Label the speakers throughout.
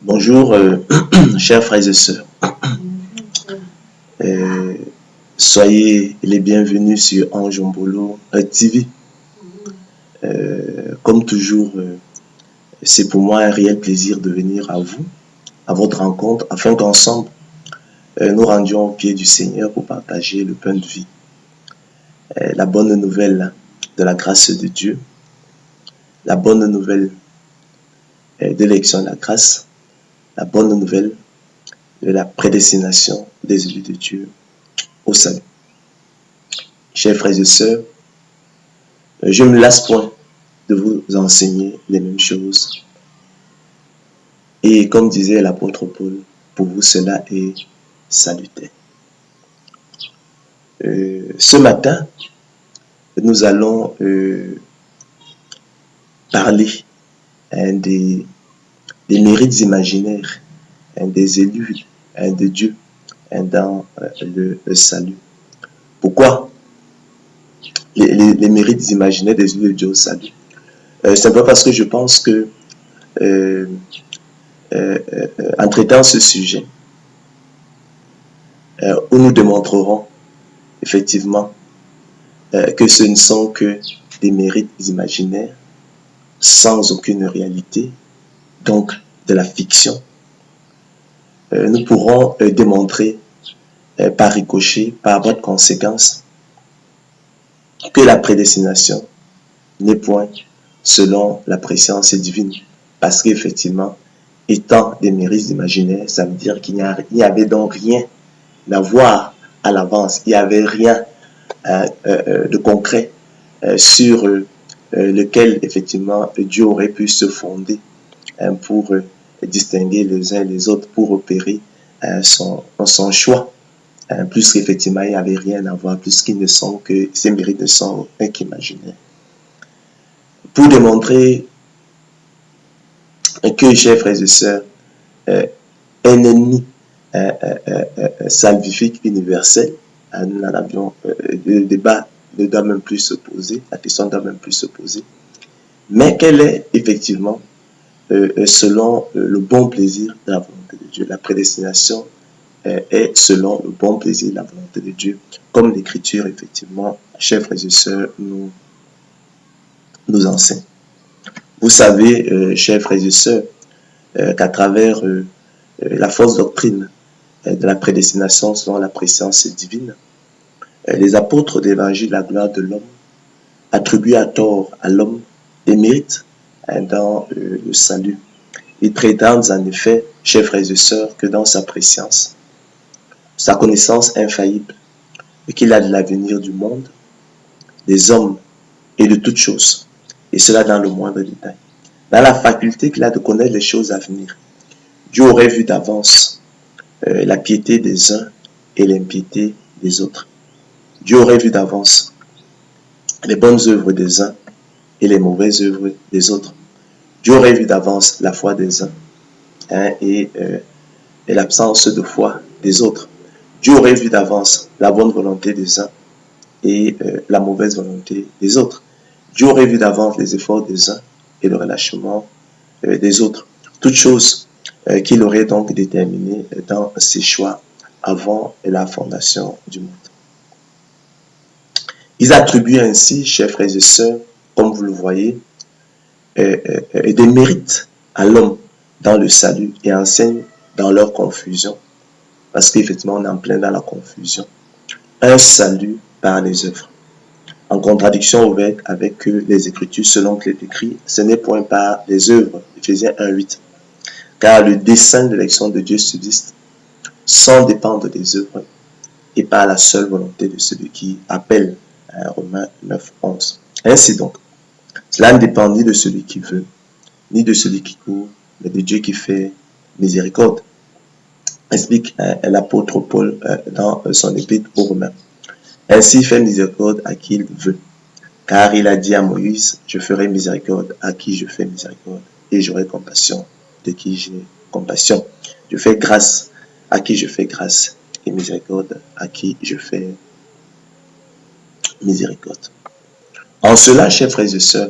Speaker 1: Bonjour, chers frères et sœurs. Euh, Soyez les bienvenus sur Anjombolo TV. Comme toujours, c'est pour moi un réel plaisir de venir à vous, à votre rencontre, afin qu'ensemble, nous rendions au pied du Seigneur pour partager le pain de vie. La bonne nouvelle de la grâce de Dieu, la bonne nouvelle de l'élection de la grâce, la bonne nouvelle de la prédestination des élus de Dieu au salut. Chers frères et sœurs, je ne me lasse point de vous enseigner les mêmes choses. Et comme disait l'apôtre Paul, pour vous cela est salutaire. Ce matin, nous allons parler des mérites imaginaires des élus de Dieu dans le salut. Pourquoi les mérites imaginaires des élus de Dieu au salut? C'est un peu parce que je pense que en traitant ce sujet, où nous démontrerons effectivement que ce ne sont que des mérites imaginaires sans aucune réalité, donc de la fiction. Nous pourrons démontrer par ricochet, par voie de conséquence, que la prédestination n'est point selon la préscience divine. Parce qu'effectivement, étant des mérites imaginaires, ça veut dire qu'il n'y avait donc rien à voir à l'avance. Il n'y avait rien de concret sur lequel, effectivement, Dieu aurait pu se fonder pour distinguer les uns les autres, pour opérer son choix. Plus qu'effectivement, il n'y avait rien à voir, plus qu'ils ne sont que, ces mérites ne sont qu'imaginaires. Pour démontrer que, chers frères et sœurs, un ennemi salvifique universel, nous en avions le débat ne doit même plus se poser, la question ne doit même plus se poser, mais quelle est effectivement selon le bon plaisir de la volonté de Dieu. La prédestination est selon le bon plaisir de la volonté de Dieu, comme l'Écriture, effectivement, chers frères et sœurs, nous enseigne. Vous savez, chers frères et sœurs, qu'à travers la fausse doctrine de la prédestination selon la préscience divine, les apôtres de l'évangile de la gloire de l'homme attribuent à tort à l'homme des mérites dans le salut. Ils prétendent en effet, chers frères et sœurs, que dans sa préscience, sa connaissance infaillible, et qu'il a de l'avenir du monde, des hommes et de toutes choses, et cela dans le moindre détail. Dans la faculté qu'il a de connaître les choses à venir, Dieu aurait vu d'avance la piété des uns et l'impiété des autres. Dieu aurait vu d'avance les bonnes œuvres des uns et les mauvaises œuvres des autres. Dieu aurait vu d'avance la foi des uns et l'absence de foi des autres. Dieu aurait vu d'avance la bonne volonté des uns et la mauvaise volonté des autres. Dieu aurait vu d'avance les efforts des uns et le relâchement des autres. Toutes choses qu'il aurait donc déterminées dans ses choix avant la fondation du monde. Ils attribuent ainsi, chers frères et sœurs, comme vous le voyez, des mérites à l'homme dans le salut et enseignent dans leur confusion, parce qu'effectivement on est en plein dans la confusion, un salut par les œuvres. En contradiction ouverte avec les Écritures selon qu'il est écrit, ce n'est point par les œuvres, Éphésiens 1:8, car le dessein de l'élection de Dieu subsiste sans dépendre des œuvres et par la seule volonté de celui qui appelle, Romains 9:11. Ainsi donc, cela ne dépend ni de celui qui veut, ni de celui qui court, mais de Dieu qui fait miséricorde, explique l'apôtre Paul dans son épître aux Romains. Ainsi il fait miséricorde à qui il veut, car il a dit à Moïse, je ferai miséricorde à qui je fais miséricorde, et j'aurai compassion de qui j'ai compassion. Je fais grâce à qui je fais grâce, et miséricorde à qui je fais miséricorde. En cela, chers frères et sœurs,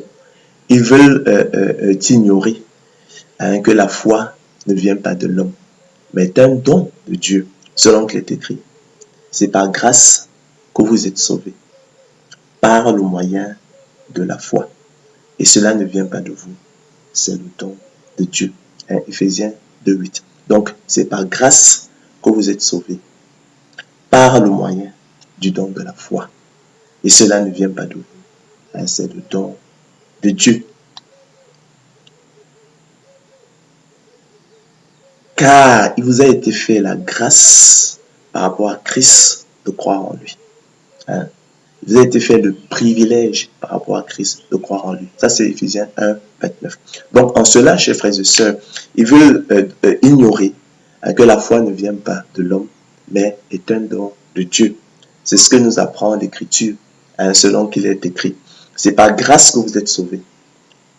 Speaker 1: ils veulent ignorer que la foi ne vient pas de l'homme, mais est un don de Dieu, selon qu'il est écrit. C'est par grâce que vous êtes sauvés, par le moyen de la foi. Et cela ne vient pas de vous, c'est le don de Dieu. Éphésiens 2:8. Donc, c'est par grâce que vous êtes sauvés, par le moyen du don de la foi. Et cela ne vient pas de vous, c'est le don de Dieu. Car il vous a été fait la grâce par rapport à Christ de croire en lui. Il vous a été fait le privilège par rapport à Christ de croire en lui. Ça, c'est Éphésiens 1:29. Donc, en cela, chers frères et sœurs, ils veulent ignorer que la foi ne vient pas de l'homme, mais est un don de Dieu. C'est ce que nous apprend l'Écriture, selon qu'il est écrit. C'est par grâce que vous êtes sauvés,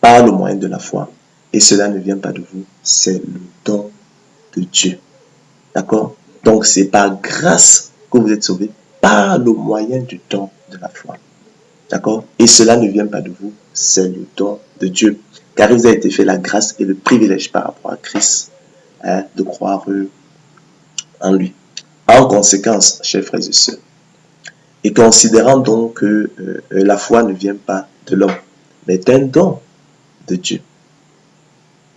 Speaker 1: par le moyen de la foi. Et cela ne vient pas de vous, c'est le don de Dieu. D'accord? Donc, c'est par grâce que vous êtes sauvés, par le moyen du don de la foi. D'accord? Et cela ne vient pas de vous, c'est le don de Dieu. Car il vous a été fait la grâce et le privilège par rapport à Christ de croire en lui. En conséquence, chers frères et sœurs, et considérant donc que la foi ne vient pas de l'homme, mais est un don de Dieu.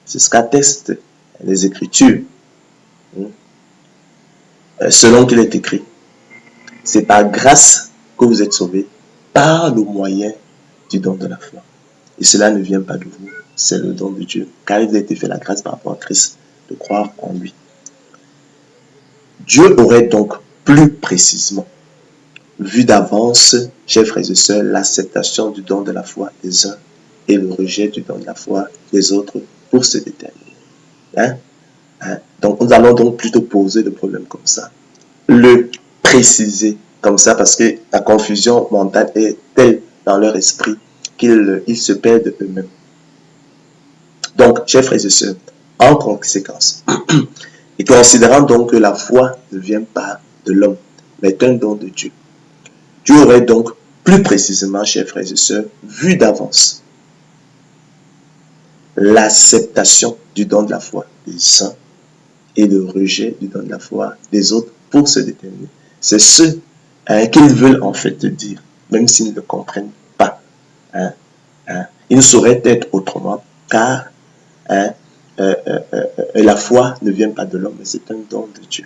Speaker 1: C'est ce qu'attestent les Écritures. Selon qu'il est écrit, c'est par grâce que vous êtes sauvés, par le moyen du don de la foi. Et cela ne vient pas de vous, c'est le don de Dieu, car il vous a été fait la grâce par rapport à Christ de croire en lui. Dieu aurait donc plus précisément vu d'avance, chers frères et sœurs, l'acceptation du don de la foi des uns et le rejet du don de la foi des autres pour se déterminer. Donc, nous allons donc plutôt poser le problème comme ça. Le préciser comme ça parce que la confusion mentale est telle dans leur esprit qu'ils se perdent eux-mêmes. Donc, chers frères et sœurs, en conséquence, et considérant donc que la foi ne vient pas de l'homme, mais est un don de Dieu, Dieu aurait donc plus précisément, chers frères et sœurs, vu d'avance l'acceptation du don de la foi des uns et le rejet du don de la foi des autres pour se déterminer. C'est ce qu'ils veulent en fait dire, même s'ils ne le comprennent pas. Il ne saurait être autrement, car la foi ne vient pas de l'homme, mais c'est un don de Dieu.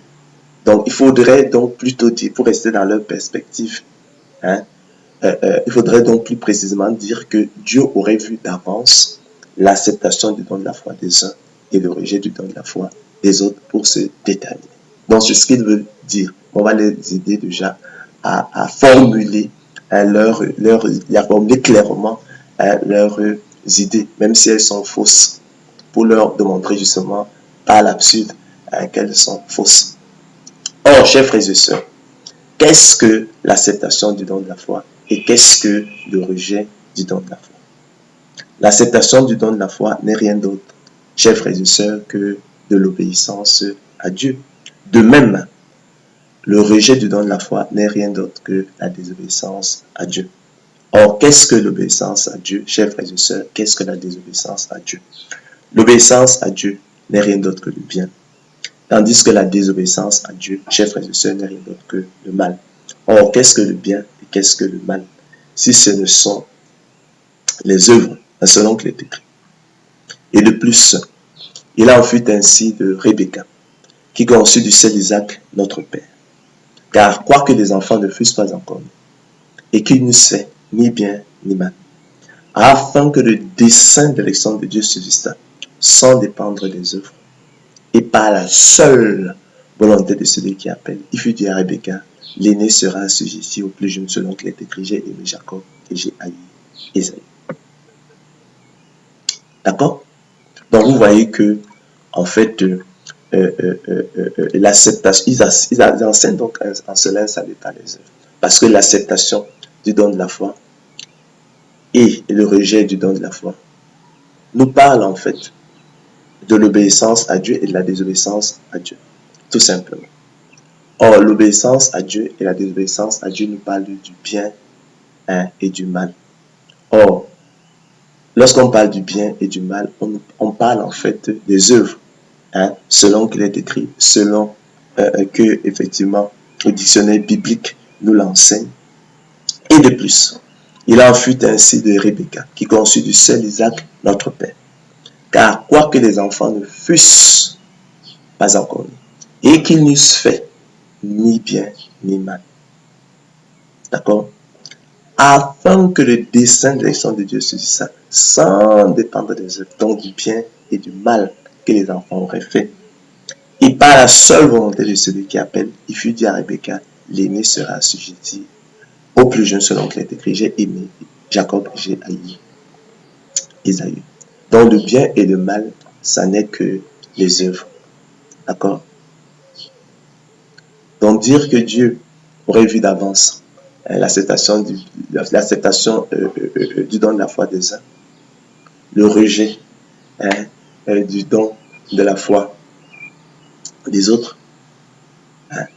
Speaker 1: Donc, il faudrait donc plutôt dire, pour rester dans leur perspective, il faudrait donc plus précisément dire que Dieu aurait vu d'avance l'acceptation du don de la foi des uns et le rejet du don de la foi des autres pour se déterminer. Donc, c'est ce qu'ils veulent dire. On va les aider déjà à formuler à formuler clairement leurs idées, même si elles sont fausses, pour leur démontrer justement par l'absurde qu'elles sont fausses. Or, chers frères et sœurs, qu'est-ce que l'acceptation du don de la foi et qu'est-ce que le rejet du don de la foi? L'acceptation du don de la foi n'est rien d'autre, chers frères et sœurs, que de l'obéissance à Dieu. De même, le rejet du don de la foi n'est rien d'autre que la désobéissance à Dieu. Or, qu'est-ce que l'obéissance à Dieu, chers frères et sœurs? Qu'est-ce que la désobéissance à Dieu? L'obéissance à Dieu n'est rien d'autre que le bien, tandis que la désobéissance à Dieu, chers frères et sœurs, n'est rien d'autre que le mal. Or, qu'est-ce que le bien et qu'est-ce que le mal? Si ce ne sont les œuvres, selon qu'il est écrit. Et de plus, il en fut ainsi de Rebecca, qui conçut du sel d'Isaac, notre père. Car quoique les enfants ne fussent pas encore nés, et qu'ils n'eussent fait ni bien ni mal, afin que le dessein d'élection de Dieu subsistât, sans dépendre des œuvres, et par la seule volonté de celui qui appelle. Il fut dit à Rebecca, l'aîné sera assujetti au plus jeune, selon qu'il est écrit, j'ai aimé Jacob et j'ai haï Ésaü. D'accord? Donc vous voyez que, en fait, l'acceptation, ils enseignent donc en cela, ça n'est pas les œuvres. Parce que l'acceptation du don de la foi et le rejet du don de la foi nous parlent en fait de l'obéissance à Dieu et de la désobéissance à Dieu, tout simplement. Or, l'obéissance à Dieu et la désobéissance à Dieu nous parlent du bien et du mal. Or, lorsqu'on parle du bien et du mal, on parle en fait des œuvres. selon qu'il est écrit, selon que, effectivement, le dictionnaire biblique nous l'enseigne. Et de plus, il en fut ainsi de Rebecca, qui conçut du seul Isaac, notre père. Car quoique les enfants ne fussent pas encore nés, et qu'ils n'eussent fait ni bien ni mal. D'accord? Afin que le dessein de l'élection de Dieu se dise sans dépendre des œuvres, donc du bien et du mal que les enfants auraient fait. Et par la seule volonté de celui qui appelle, il fut dit à Rebecca, l'aîné sera assujetti au plus jeune selon qu'il est écrit, j'ai aimé Jacob, j'ai haï Isaïe. Donc le bien et le mal, ça n'est que les œuvres. D'accord? Donc dire que Dieu aurait vu d'avance l'acceptation du don de la foi des uns, le rejet du don de la foi des autres,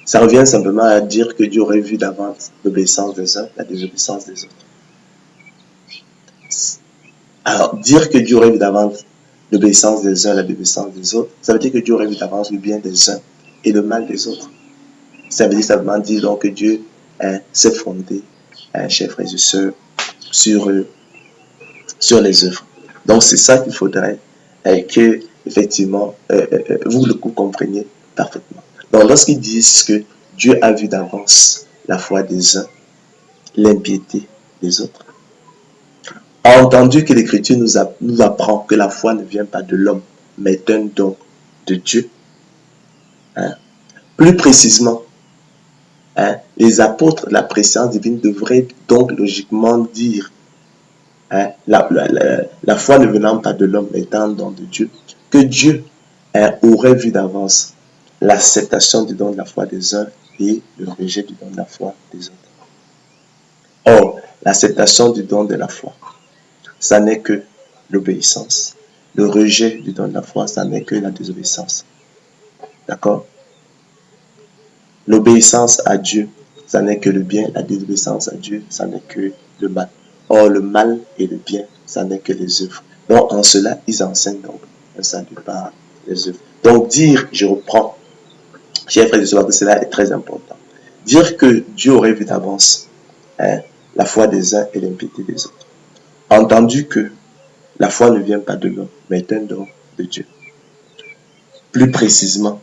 Speaker 1: ça revient simplement à dire que Dieu aurait vu d'avance l'obéissance des uns, la désobéissance des autres. Alors, dire que Dieu aurait vu d'avance l'obéissance des uns, la désobéissance des autres, ça veut dire que Dieu aurait vu d'avance le bien des uns et le mal des autres. Ça veut dire simplement dire donc que Dieu s'est fondé, chers frères et sœurs, sur les œuvres. Donc c'est ça qu'il faudrait que, effectivement, vous le compreniez parfaitement. Donc lorsqu'ils disent que Dieu a vu d'avance la foi des uns, l'impiété des autres, a entendu que l'Écriture nous apprend que la foi ne vient pas de l'homme, mais d'un don de Dieu. Plus précisément, les apôtres, la préscience divine devrait donc logiquement dire la foi ne venant pas de l'homme, mais d'un don de Dieu, que Dieu aurait vu d'avance l'acceptation du don de la foi des uns et le rejet du don de la foi des autres. Or, l'acceptation du don de la foi, ça n'est que l'obéissance. Le rejet du don de la foi, ça n'est que la désobéissance. D'accord? L'obéissance à Dieu, ça n'est que le bien. La désobéissance à Dieu, ça n'est que le mal. Or, le mal et le bien, ça n'est que les œuvres. Donc, en cela, ils enseignent donc un salut par les œuvres. Donc, dire, je reprends, chers frères et sœurs, que cela est très important. Dire que Dieu aurait vu d'avance la foi des uns et l'impiété des autres. Entendu que la foi ne vient pas de l'homme, mais d'un don de Dieu. Plus précisément,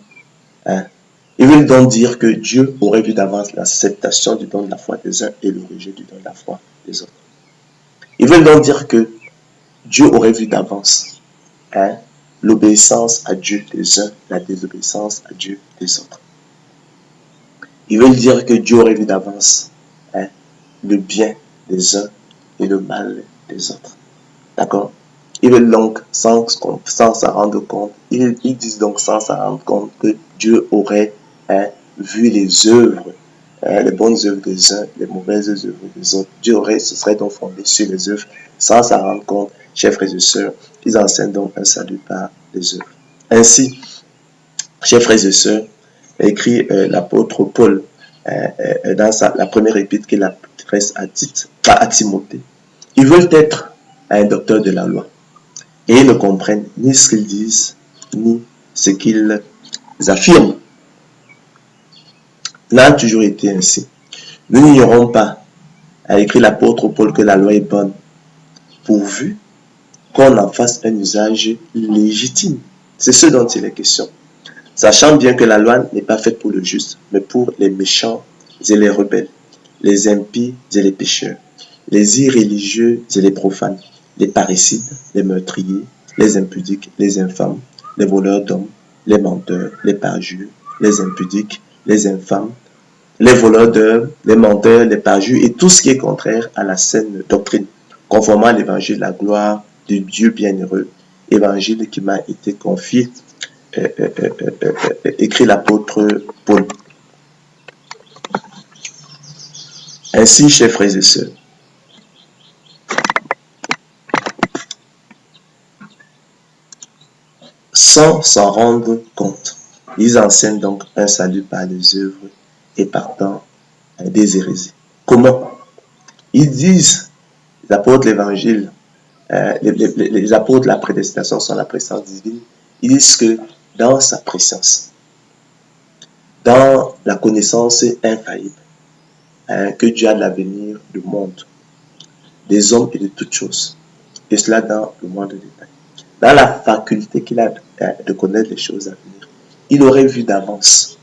Speaker 1: ils veulent donc dire que Dieu aurait vu d'avance l'acceptation du don de la foi des uns et le rejet du don de la foi des autres. Ils veulent donc dire que Dieu aurait vu d'avance l'obéissance à Dieu des uns, la désobéissance à Dieu des autres. Ils veulent dire que Dieu aurait vu d'avance le bien des uns et le mal des autres. D'accord? Ils veulent donc, sans s'en rendre compte, ils disent donc sans s'en rendre compte que Dieu aurait vu les œuvres, les bonnes œuvres des uns, les mauvaises œuvres des autres. Dieu se serait donc fondé sur les œuvres sans s'en rendre compte. Chers frères et sœurs, ils enseignent donc un salut par les œuvres. Ainsi, chers frères et sœurs, écrit l'apôtre Paul dans la première épître qu'il adresse à Timothée. Ils veulent être un docteur de la loi. Et ils ne comprennent ni ce qu'ils disent, ni ce qu'ils affirment. Ça a toujours été ainsi. Nous n'ignorons pas, a écrit l'apôtre Paul, que la loi est bonne, pourvu qu'on en fasse un usage légitime. C'est ce dont il est question. Sachant bien que la loi n'est pas faite pour le juste, mais pour les méchants et les rebelles, les impies et les pécheurs, les irréligieux et les profanes, les parricides, les meurtriers, les impudiques, les infâmes, les voleurs d'hommes, les menteurs, les parjures, les impudiques, les infâmes, les voleurs d'hommes, les menteurs, les parjures et tout ce qui est contraire à la saine doctrine, conformément à l'évangile de la gloire de Dieu bienheureux, évangile qui m'a été confié, écrit l'apôtre Paul. Ainsi, chers frères et sœurs, sans s'en rendre compte, ils enseignent donc un salut par les œuvres et partant des hérésies. Comment? Ils disent, les apôtres de l'évangile, les apôtres de la prédestination sont la présence divine, ils disent que dans sa présence, dans la connaissance infaillible que Dieu a de l'avenir du monde, des hommes et de toutes choses. Et cela dans le monde de détail. Dans la faculté qu'il a de connaître les choses à venir, il aurait vu d'avance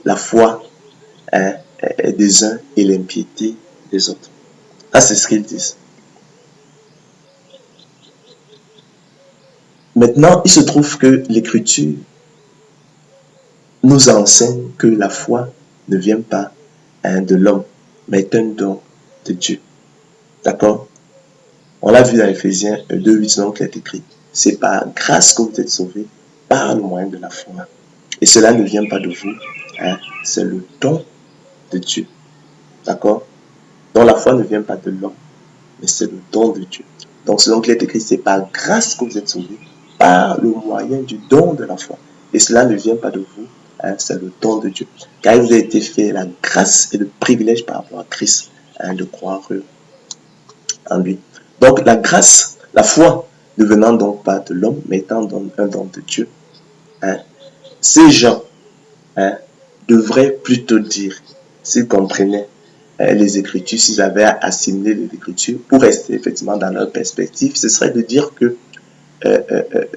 Speaker 1: la foi des uns et l'impiété des autres. Ça, c'est ce qu'ils disent. Maintenant, il se trouve que l'Écriture nous enseigne que la foi ne vient pas de l'homme, mais est un don de Dieu. D'accord? On l'a vu dans Éphésiens 2:8, donc il est écrit, c'est par grâce que vous êtes sauvés par le moyen de la foi. Et cela ne vient pas de vous, c'est le don de Dieu. D'accord? Donc la foi ne vient pas de l'homme, mais c'est le don de Dieu. Donc selon qu'il est écrit, c'est par grâce que vous êtes sauvés par le moyen du don de la foi. Et cela ne vient pas de vous, c'est le don de Dieu. Car il vous a été fait la grâce et le privilège par rapport à Christ de croire en lui. Donc la grâce, la foi, ne venant donc pas de l'homme, mais étant un don de Dieu, ces gens devraient plutôt dire, s'ils comprenaient les Écritures, s'ils avaient assimilé les Écritures, pour rester effectivement dans leur perspective, ce serait de dire que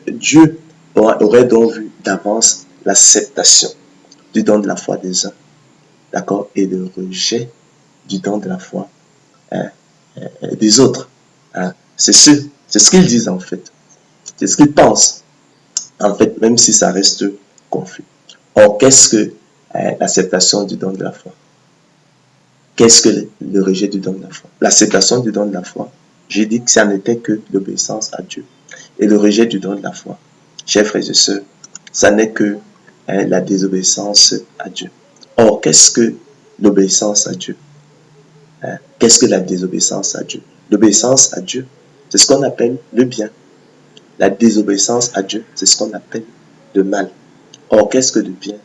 Speaker 1: Dieu aurait donc vu d'avance l'acceptation du don de la foi des uns, d'accord, et le rejet du don de la foi des autres. C'est ce qu'ils disent en fait. C'est ce qu'ils pensent, en fait, même si ça reste confus. Or, qu'est-ce que l'acceptation du don de la foi? Qu'est-ce que le rejet du don de la foi? L'acceptation du don de la foi, j'ai dit que ça n'était que l'obéissance à Dieu. Et le rejet du don de la foi, chers frères et sœurs, ça n'est que la désobéissance à Dieu. Or, qu'est-ce que l'obéissance à Dieu? Qu'est-ce que la désobéissance à Dieu? L'obéissance à Dieu, c'est ce qu'on appelle le bien. La désobéissance à Dieu, c'est ce qu'on appelle le mal. Or, qu'est-ce que le bien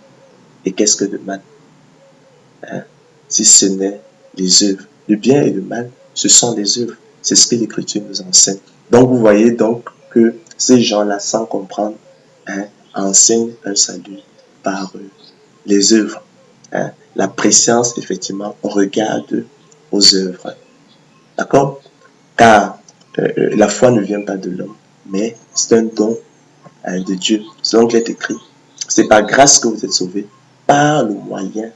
Speaker 1: et qu'est-ce que le mal? Si ce n'est les œuvres. Le bien et le mal, ce sont les œuvres. C'est ce que l'Écriture nous enseigne. Donc, vous voyez donc que ces gens-là, sans comprendre, enseignent un salut par les œuvres. La préscience, effectivement, regarde aux œuvres. D'accord? Car la foi ne vient pas de l'homme, mais c'est un don de Dieu. Selon qu'il est écrit, c'est par grâce que vous êtes sauvés, par le moyen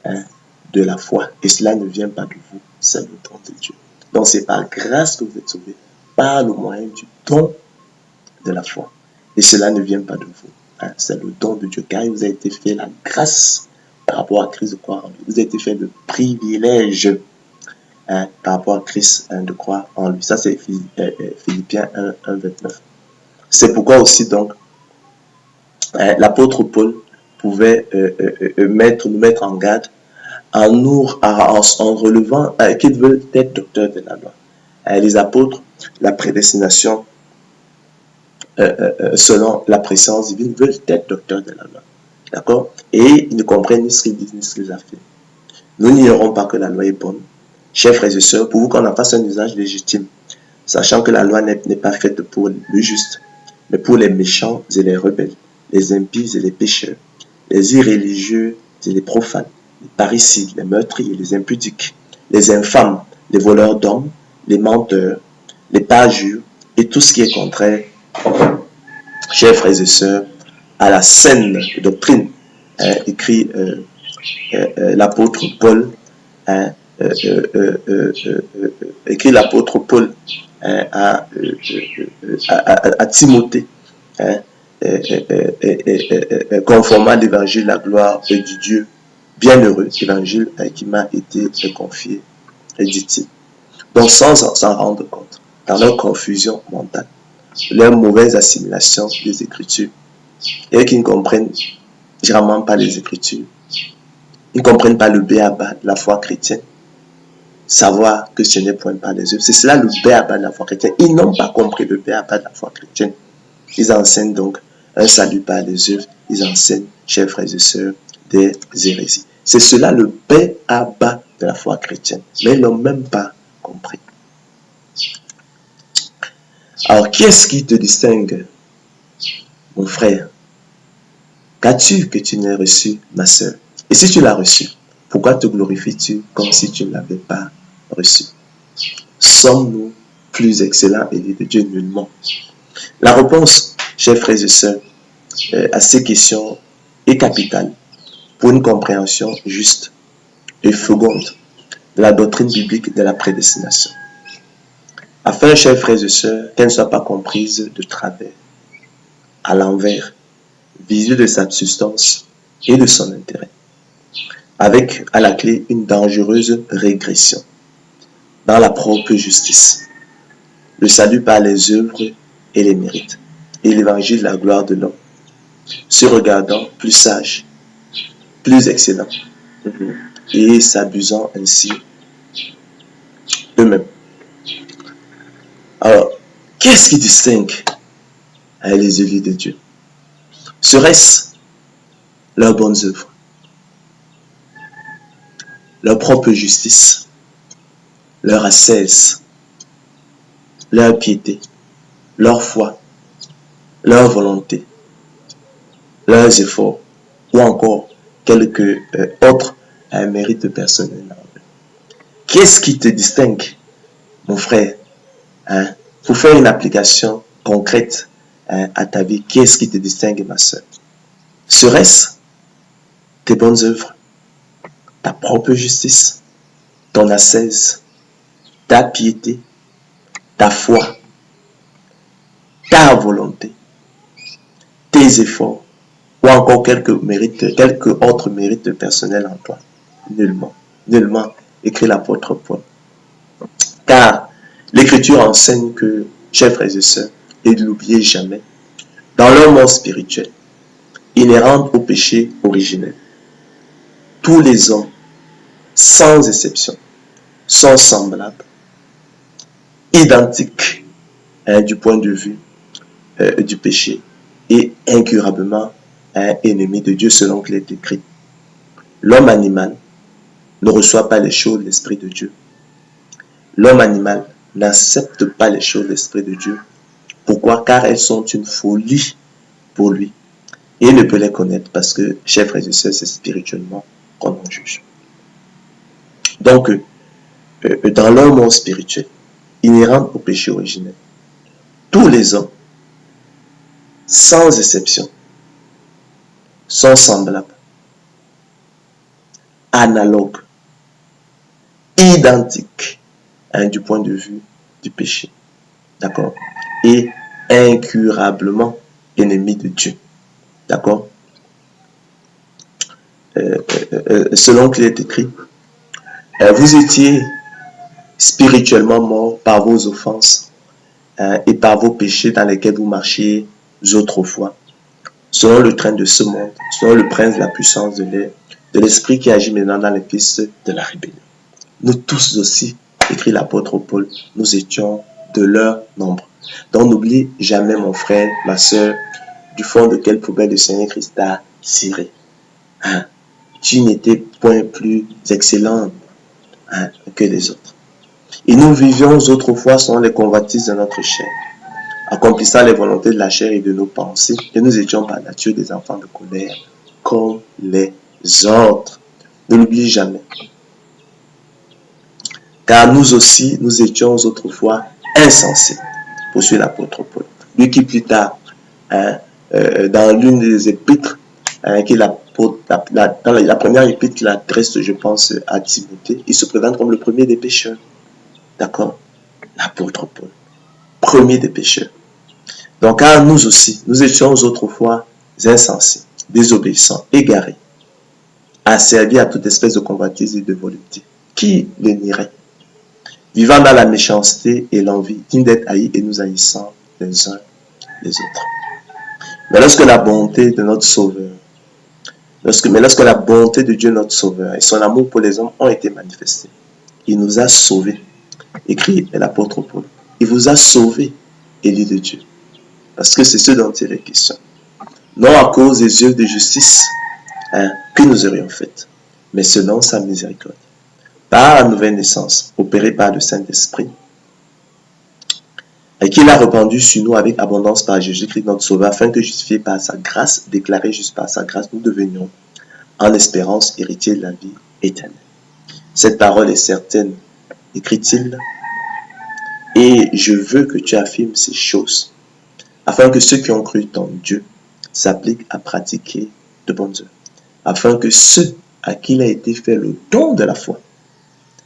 Speaker 1: de la foi. Et cela ne vient pas de vous, c'est le don de Dieu. Donc c'est par grâce que vous êtes sauvés, par le moyen du don de la foi. Et cela ne vient pas de vous, c'est le don de Dieu, car il vous a été fait la grâce par rapport à Christ de croire en lui. Il vous a été fait le privilège par rapport à Christ de croire en lui. Ça, c'est Philippiens 1:29. C'est pourquoi aussi, donc, l'apôtre Paul pouvait nous mettre en garde en relevant qu'ils veulent être docteurs de la loi. Les apôtres, la prédestination selon la préscience divine, veulent être docteurs de la loi. D'accord? Et ils ne comprennent ni ce qu'ils disent, ni ce qu'ils affirment. Nous n'ignorons pas que la loi est bonne. Chers frères et sœurs, pour vous qu'on en fasse un usage légitime, sachant que la loi n'est pas faite pour le juste, mais pour les méchants et les rebelles, les impies et les pécheurs, les irréligieux et les profanes, les parricides, les meurtriers, les impudiques, les infâmes, les voleurs d'hommes, les menteurs, les parjures et tout ce qui est contraire, chers frères et sœurs, à la saine doctrine, écrit l'apôtre Paul, écrit l'apôtre Paul à Timothée, conformément à l'évangile, la gloire du Dieu bienheureux, l'évangile qui m'a été confié, dit-il. Donc sans s'en rendre compte, dans leur confusion mentale, leur mauvaise assimilation des Écritures, et qui ne comprennent généralement pas les Écritures, ils ne comprennent pas le b.a.-ba de la foi chrétienne, savoir que ce n'est point par les œuvres. C'est cela le b.a.-ba de la foi chrétienne. Ils n'ont pas compris le b.a.-ba de la foi chrétienne. Ils enseignent donc un salut par les œuvres. Ils enseignent, chers frères et sœurs, des hérésies. C'est cela le b.a.-ba de la foi chrétienne. Mais ils n'ont même pas compris. Alors, qui est-ce qui te distingue, mon frère, Qu'as-tu que tu n'aies reçu, ma sœur? Et si tu l'as reçu, pourquoi te glorifies-tu comme si tu ne l'avais pas reçu? Sommes-nous plus excellents élus de Dieu? Nullement. La réponse, chers frères et sœurs, à ces questions est capitale pour une compréhension juste et féconde de la doctrine biblique de la prédestination. Afin, chers frères et sœurs, qu'elle ne soit pas comprise de travers, à l'envers, visu de sa substance et de son intérêt, avec à la clé une dangereuse régression dans la propre justice, le salut par les œuvres et les mérites, et l'évangile de la gloire de l'homme, se regardant plus sage, plus excellent, et s'abusant ainsi eux-mêmes. Alors, qu'est-ce qui distingue les élus de Dieu? Serait-ce leurs bonnes œuvres, leur propre justice, leur ascèse, leur piété, leur foi, leur volonté, leurs efforts, ou encore quelques autres mérites personnels? Qu'est-ce qui te distingue, mon frère, pour faire une application concrète à ta vie? Qu'est-ce qui te distingue, ma soeur? Serait-ce tes bonnes œuvres, ta propre justice, ton ascèse, ta piété, ta foi, ta volonté, tes efforts, ou encore quelques autres mérites personnels en toi? Nullement, nullement, écrit l'apôtre Paul. Car l'Écriture enseigne que, chers frères et sœurs, et ne l'oubliez jamais, dans leur monde spirituel, inhérent au péché originel, tous les hommes, sans exception, sont semblables, identiques du point de vue du péché et incurablement ennemis de Dieu selon qu'il est écrit. L'homme animal ne reçoit pas les choses de l'Esprit de Dieu. L'homme animal n'accepte pas les choses de l'Esprit de Dieu. Pourquoi? Car elles sont une folie pour lui. Et il ne peut les connaître parce que, chers frères et sœurs, c'est spirituellement qu'on en juge. Donc, dans leur monde spirituel, inhérent au péché originel, tous les hommes, sans exception, sont semblables, analogues, identiques du point de vue du péché. D'accord? Et incurablement ennemis de Dieu. D'accord? Selon qu'il est écrit, vous étiez spirituellement morts par vos offenses et par vos péchés dans lesquels vous marchiez autrefois, selon le train de ce monde, selon le prince de la puissance de l'air, de l'esprit qui agit maintenant dans les fils de la rébellion. Nous tous aussi, écrit l'apôtre Paul, nous étions de leur nombre. Donc n'oublie jamais, mon frère, ma soeur, du fond de quelle poubelle le Seigneur Christ t'a tiré. Tu n'étais point plus excellent que les autres. Et nous vivions autrefois selon les convoitises de notre chair, accomplissant les volontés de la chair et de nos pensées, et nous étions par nature des enfants de colère, comme les autres. Ne l'oublie jamais. Car nous aussi, nous étions autrefois insensés, poursuit l'apôtre Paul. Lui qui plus tard, dans l'une des épîtres, dans la première épître qu'il adresse, je pense, à Timothée, il se présente comme le premier des pécheurs. D'accord? L'apôtre Paul, premier des pécheurs. Donc, car nous aussi, nous étions autrefois insensés, désobéissants, égarés, asservis à toute espèce de convoitise et de volupté. Qui le nierait? Vivant dans la méchanceté et l'envie, dignes d'être haïs et nous haïssant les uns les autres. Mais lorsque la bonté de notre Sauveur, lorsque la bonté de Dieu notre Sauveur et son amour pour les hommes ont été manifestés, il nous a sauvés, écrit l'apôtre Paul. Il vous a sauvés, élus de Dieu. Parce que c'est ce dont il est question. Non à cause des œuvres de justice que nous aurions faites, mais selon sa miséricorde. Par la nouvelle naissance, opérée par le Saint-Esprit, et qu'il a répandu sur nous avec abondance par Jésus-Christ notre Sauveur, afin que justifiés par sa grâce, déclarés juste par sa grâce, nous devenions en espérance héritiers de la vie éternelle. Cette parole est certaine, écrit-il, et je veux que tu affirmes ces choses, afin que ceux qui ont cru en Dieu s'appliquent à pratiquer de bonnes œuvres, afin que ceux à qui il a été fait le don de la foi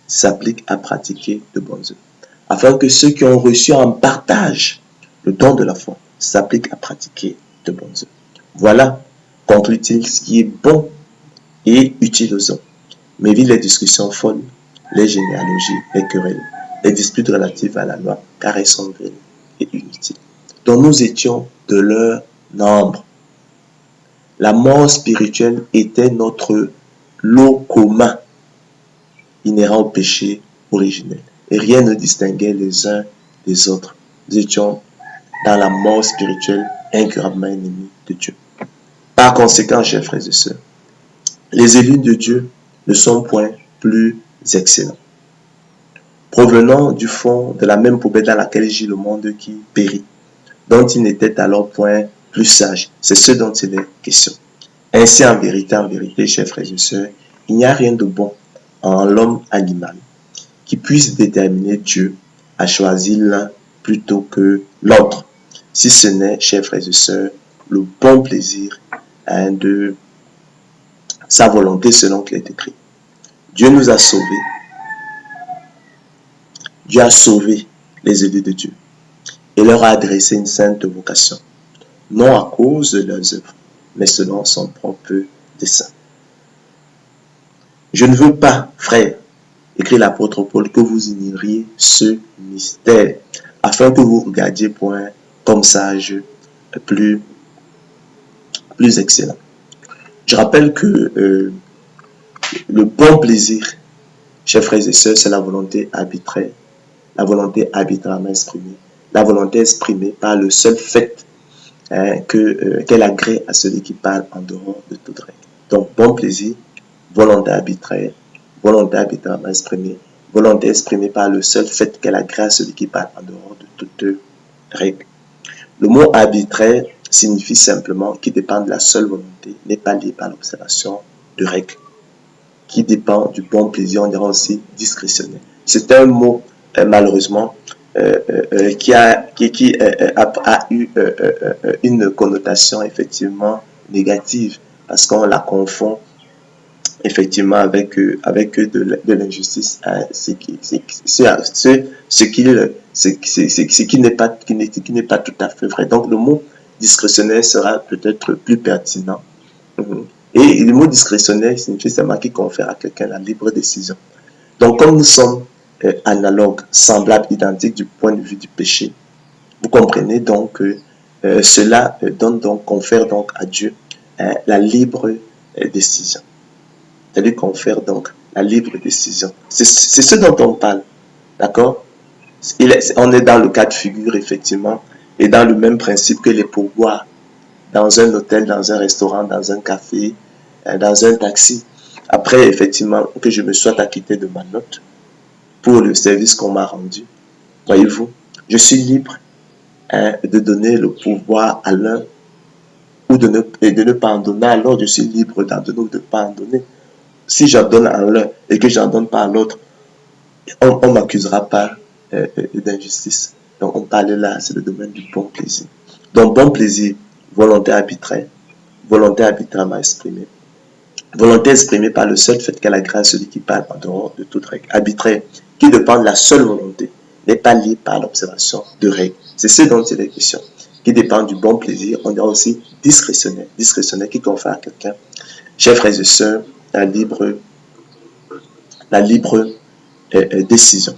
Speaker 1: s'appliquent à pratiquer de bonnes œuvres, afin que ceux qui ont reçu en partage le don de la foi s'appliquent à pratiquer de bonnes œuvres. Voilà, conclut-il, ce qui est bon et utile aux hommes. Mais évite les discussions folles, les généalogies, les querelles, les disputes relatives à la loi, car elles sont vaines et inutiles. Donc nous étions de leur nombre. La mort spirituelle était notre lot commun inhérent au péché originel. Et rien ne distinguait les uns des autres. Nous étions dans la mort spirituelle, incurablement ennemis de Dieu. Par conséquent, chers frères et sœurs, les élus de Dieu ne sont point plus excellents. Provenant du fond de la même poubelle dans laquelle gît le monde qui périt, dont ils n'étaient alors point plus sages. C'est ce dont il est question. Ainsi, en vérité, chers frères et sœurs, il n'y a rien de bon en l'homme animal qui puisse déterminer Dieu à choisir l'un plutôt que l'autre, si ce n'est, chers frères et sœurs, le bon plaisir de sa volonté selon qu'il est écrit. Dieu nous a sauvés. Dieu a sauvé les élus de Dieu et leur a adressé une sainte vocation, non à cause de leurs œuvres, mais selon son propre dessein. Je ne veux pas, frères, écrit l'apôtre Paul, que vous ignoriez ce mystère, afin que vous regardiez point comme sage plus excellent. Je rappelle que le bon plaisir, chers frères et sœurs, c'est la volonté arbitraire, la volonté arbitrairement exprimée, la volonté exprimée par le seul fait qu'elle agrée à celui qui parle en dehors de toute règle. Donc, bon plaisir, volonté arbitrairement exprimée, volonté exprimée par le seul fait qu'elle agrée à celui qui parle en dehors de toute règle. Le mot arbitraire signifie simplement qui dépend de la seule volonté, n'est pas lié par l'observation de règles, qui dépend du bon plaisir, on dirait aussi discrétionnaire. C'est un mot, malheureusement, qui a eu une connotation effectivement négative, parce qu'on la confond effectivement avec de l'injustice, ce qui n'est pas tout à fait vrai. Donc le mot discrétionnaire sera peut-être plus pertinent. Et le mot discrétionnaire signifie seulement qui confère à quelqu'un la libre décision. Donc comme nous sommes analogues, semblables, identiques du point de vue du péché, vous comprenez donc que cela confère donc à Dieu la libre décision. C'est-à-dire confère donc la libre décision. C'est ce dont on parle. D'accord? On est dans le cas de figure, effectivement, et dans le même principe que les pourboires. Dans un hôtel, dans un restaurant, dans un café, dans un taxi. Après, effectivement, que je me sois acquitté de ma note pour le service qu'on m'a rendu. Voyez-vous, je suis libre de donner le pouvoir à l'un ou de ne pas en donner à l'autre. Je suis libre d'en donner ou de ne pas en donner. Si j'en donne à l'un et que j'en donne pas à l'autre, on ne m'accusera pas d'injustice. Donc on parle là, c'est le domaine du bon plaisir. Donc bon plaisir, volonté arbitrairement exprimée. Volonté exprimée par le seul fait qu'elle agrée à celui qui parle en dehors de toute règle. Arbitraire, qui dépend de la seule volonté, n'est pas lié par l'observation de règles. C'est ce dont il est question. Qui dépend du bon plaisir, on dira aussi discrétionnaire. Discrétionnaire qui confère à quelqu'un, chers frères et sœurs, la libre décision.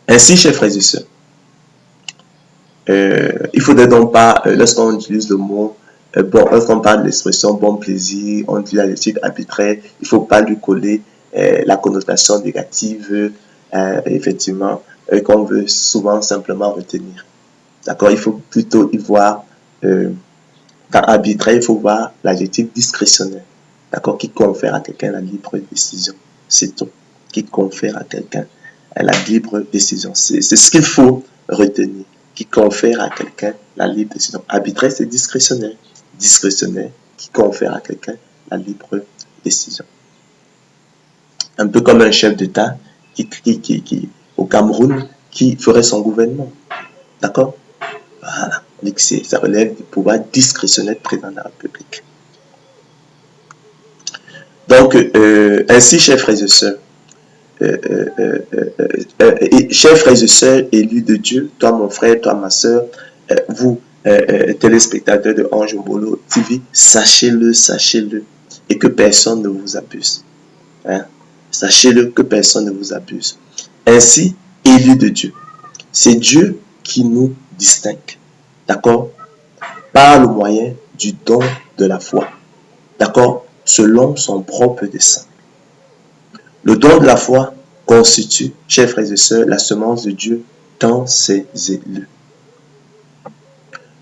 Speaker 1: Ainsi, chers frères et sœurs, il ne faudrait donc pas, lorsqu'on utilise le mot, lorsqu'on parle de l'expression bon plaisir, on dit la l'éthique arbitraire, il ne faut pas lui coller la connotation négative, effectivement, qu'on veut souvent simplement retenir. D'accord? Il faut plutôt y voir, dans arbitraire, il faut voir l'adjectif discrétionnaire, d'accord, qui confère à quelqu'un la libre décision. c'est tout, qui confère à quelqu'un la libre décision. C'est ce qu'il faut retenir, qui confère à quelqu'un la libre décision. Arbitraire, c'est discrétionnaire. Discrétionnaire, qui confère à quelqu'un la libre décision. Un peu comme un chef d'État qui, au Cameroun, qui ferait son gouvernement. D'accord? Voilà. Ça relève du pouvoir discrétionnaire du président de la République. Donc, ainsi, chers frères et sœurs, chers frères et sœurs élus de Dieu, toi mon frère, toi ma sœur, vous, téléspectateurs de Ange Mbolo TV, sachez-le, sachez-le, et que personne ne vous abuse. Hein? Sachez-le, que personne ne vous abuse. Ainsi, élus de Dieu, c'est Dieu qui nous distingue, d'accord, par le moyen du don de la foi, d'accord, selon son propre dessein. Le don de la foi constitue, chers frères et sœurs, la semence de Dieu dans ses élus.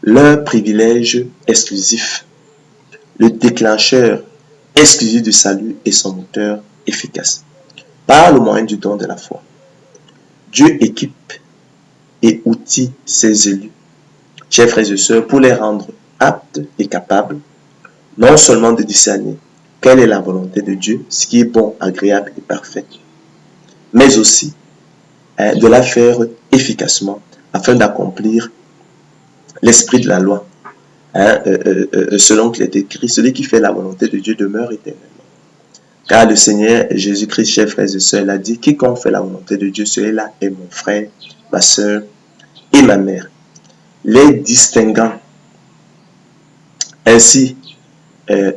Speaker 1: Leur privilège exclusif, le déclencheur exclusif du salut et son moteur efficace. Par le moyen du don de la foi, Dieu équipe et outille ses élus, chers frères et sœurs, pour les rendre aptes et capables, non seulement de discerner quelle est la volonté de Dieu, ce qui est bon, agréable et parfait, mais aussi de la faire efficacement afin d'accomplir l'esprit de la loi. Selon qu'il est écrit, celui qui fait la volonté de Dieu demeure éternellement. Car le Seigneur Jésus-Christ, chers frères et sœurs, l'a dit, quiconque fait la volonté de Dieu, celui-là est mon frère, ma sœur et ma mère. Les distinguant ainsi de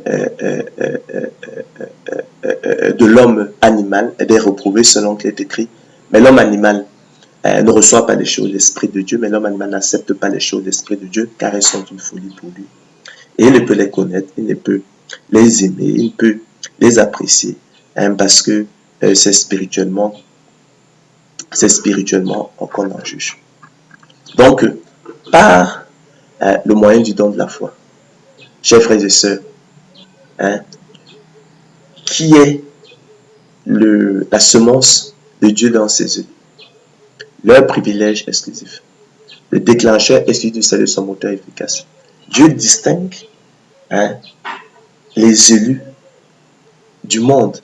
Speaker 1: l'homme animal, des reprouvés selon qu'il est écrit, mais l'homme animal ne reçoit pas les choses de l'Esprit de Dieu, mais l'homme animal n'accepte pas les choses de l'Esprit de Dieu, car elles sont une folie pour lui. Et il ne peut les connaître, il ne peut les aimer, il ne peut les apprécier, parce que c'est spirituellement qu'on en juge. Donc, par le moyen du don de la foi, chers frères et sœurs, qui est la semence de Dieu dans ses œuvres, leur privilège exclusif, le déclencheur exclusif du salut, son moteur efficace. Dieu distingue les élus du monde.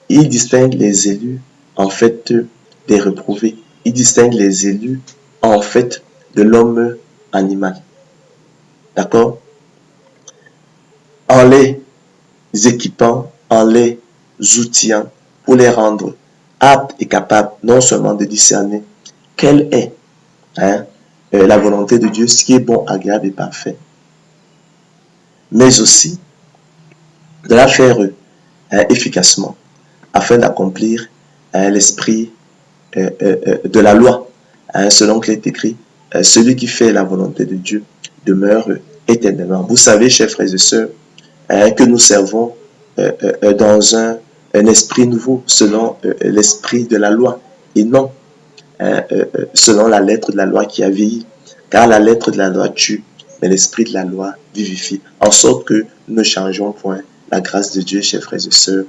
Speaker 1: Il distingue les élus en fait des reprouvés. Il distingue les élus en fait de l'homme animal. D'accord? En les équipant, en les outillant pour les rendre aptes et capables non seulement de discerner quelle est la volonté de Dieu, ce qui est bon, agréable et parfait, mais aussi de la faire efficacement afin d'accomplir l'esprit de la loi, selon qu'il est écrit, celui qui fait la volonté de Dieu demeure éternellement. Vous savez, chers frères et sœurs, que nous servons dans un esprit nouveau, selon l'esprit de la loi, et non selon la lettre de la loi qui a vieilli. Car la lettre de la loi tue, mais l'esprit de la loi vivifie, en sorte que nous ne changeons point la grâce de Dieu, chers frères et sœurs,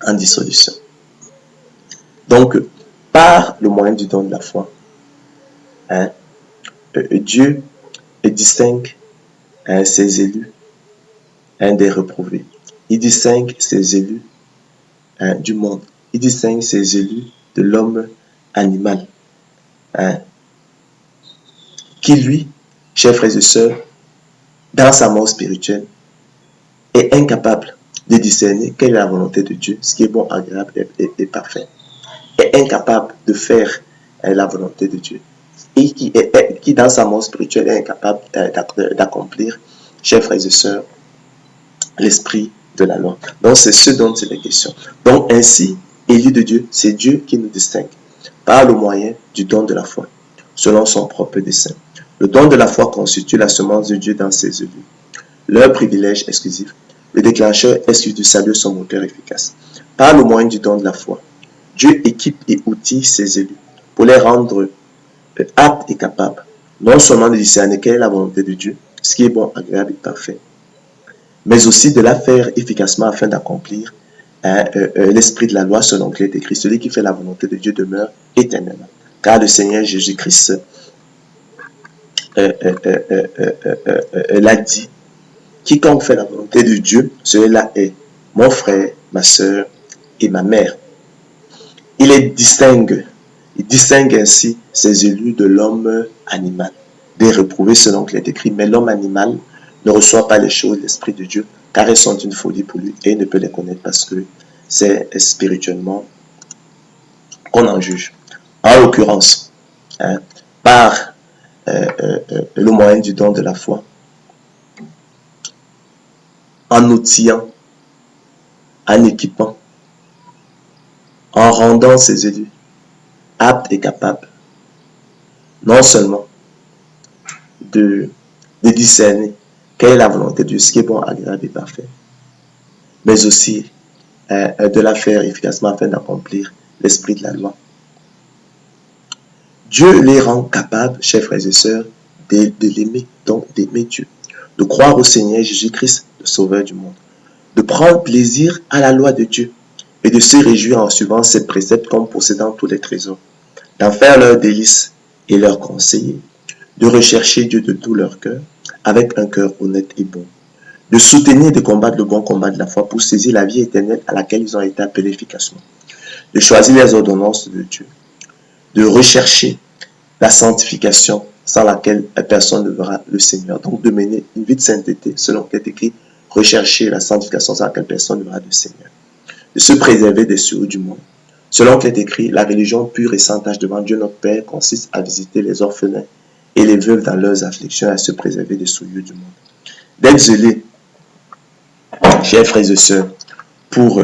Speaker 1: en dissolution. Donc, par le moyen du don de la foi, Dieu distingue ses élus des reprouvés. Il distingue ses élus du monde. Il distingue ses élus de l'homme animal. Qui lui, chers frères et sœurs, dans sa mort spirituelle, est incapable de discerner quelle est la volonté de Dieu, ce qui est bon, agréable et parfait. Est incapable de faire la volonté de Dieu. Et qui dans sa mort spirituelle est incapable d'accomplir, chers frères et sœurs, l'esprit de la loi. Donc c'est ce dont il est question. Donc ainsi, élus de Dieu, c'est Dieu qui nous distingue par le moyen du don de la foi, selon son propre dessein. Le don de la foi constitue la semence de Dieu dans ses élus. Leur privilège exclusif, le déclencheur exclusif du salut, son moteur efficace. Par le moyen du don de la foi, Dieu équipe et outille ses élus pour les rendre aptes et capables, non seulement de discerner quelle est la volonté de Dieu, ce qui est bon, agréable et parfait, mais aussi de la faire efficacement afin d'accomplir l'esprit de la loi, selon qu'il est écrit, celui qui fait la volonté de Dieu demeure éternellement. Car le Seigneur Jésus-Christ l'a dit, quiconque fait la volonté de Dieu, celui-là est mon frère, ma soeur et ma mère. Il distingue ainsi ses élus de l'homme animal, des reprouvés selon qu'il est écrit, mais l'homme animal ne reçoit pas les choses de l'Esprit de Dieu, car elles sont une folie pour lui et il ne peut les connaître parce que c'est spirituellement qu'on en juge. En l'occurrence, par le moyen du don de la foi, en outillant, en équipant, en rendant ses élus aptes et capables, non seulement de discerner quelle est la volonté de Dieu, ce qui est bon, agréable et parfait, mais aussi de la faire efficacement afin d'accomplir l'esprit de la loi. Dieu les rend capables, chers frères et sœurs, de l'aimer, donc d'aimer Dieu, de croire au Seigneur Jésus-Christ, le Sauveur du monde, de prendre plaisir à la loi de Dieu et de se réjouir en suivant ses préceptes comme possédant tous les trésors, d'en faire leur délice et leur conseiller, de rechercher Dieu de tout leur cœur, avec un cœur honnête et bon, de soutenir et de combattre le bon combat de la foi pour saisir la vie éternelle à laquelle ils ont été appelés efficacement, de choisir les ordonnances de Dieu, de rechercher la sanctification sans laquelle personne ne verra le Seigneur. Donc de mener une vie de sainteté, selon qu'il est écrit, rechercher la sanctification sans laquelle personne ne verra le Seigneur. De se préserver des souillures du monde. Selon qu'il est écrit, la religion pure et sans tache devant Dieu notre Père consiste à visiter les orphelins et les veuves dans leurs afflictions et à se préserver des souillures du monde. D'être zélé, chers frères et sœurs, pour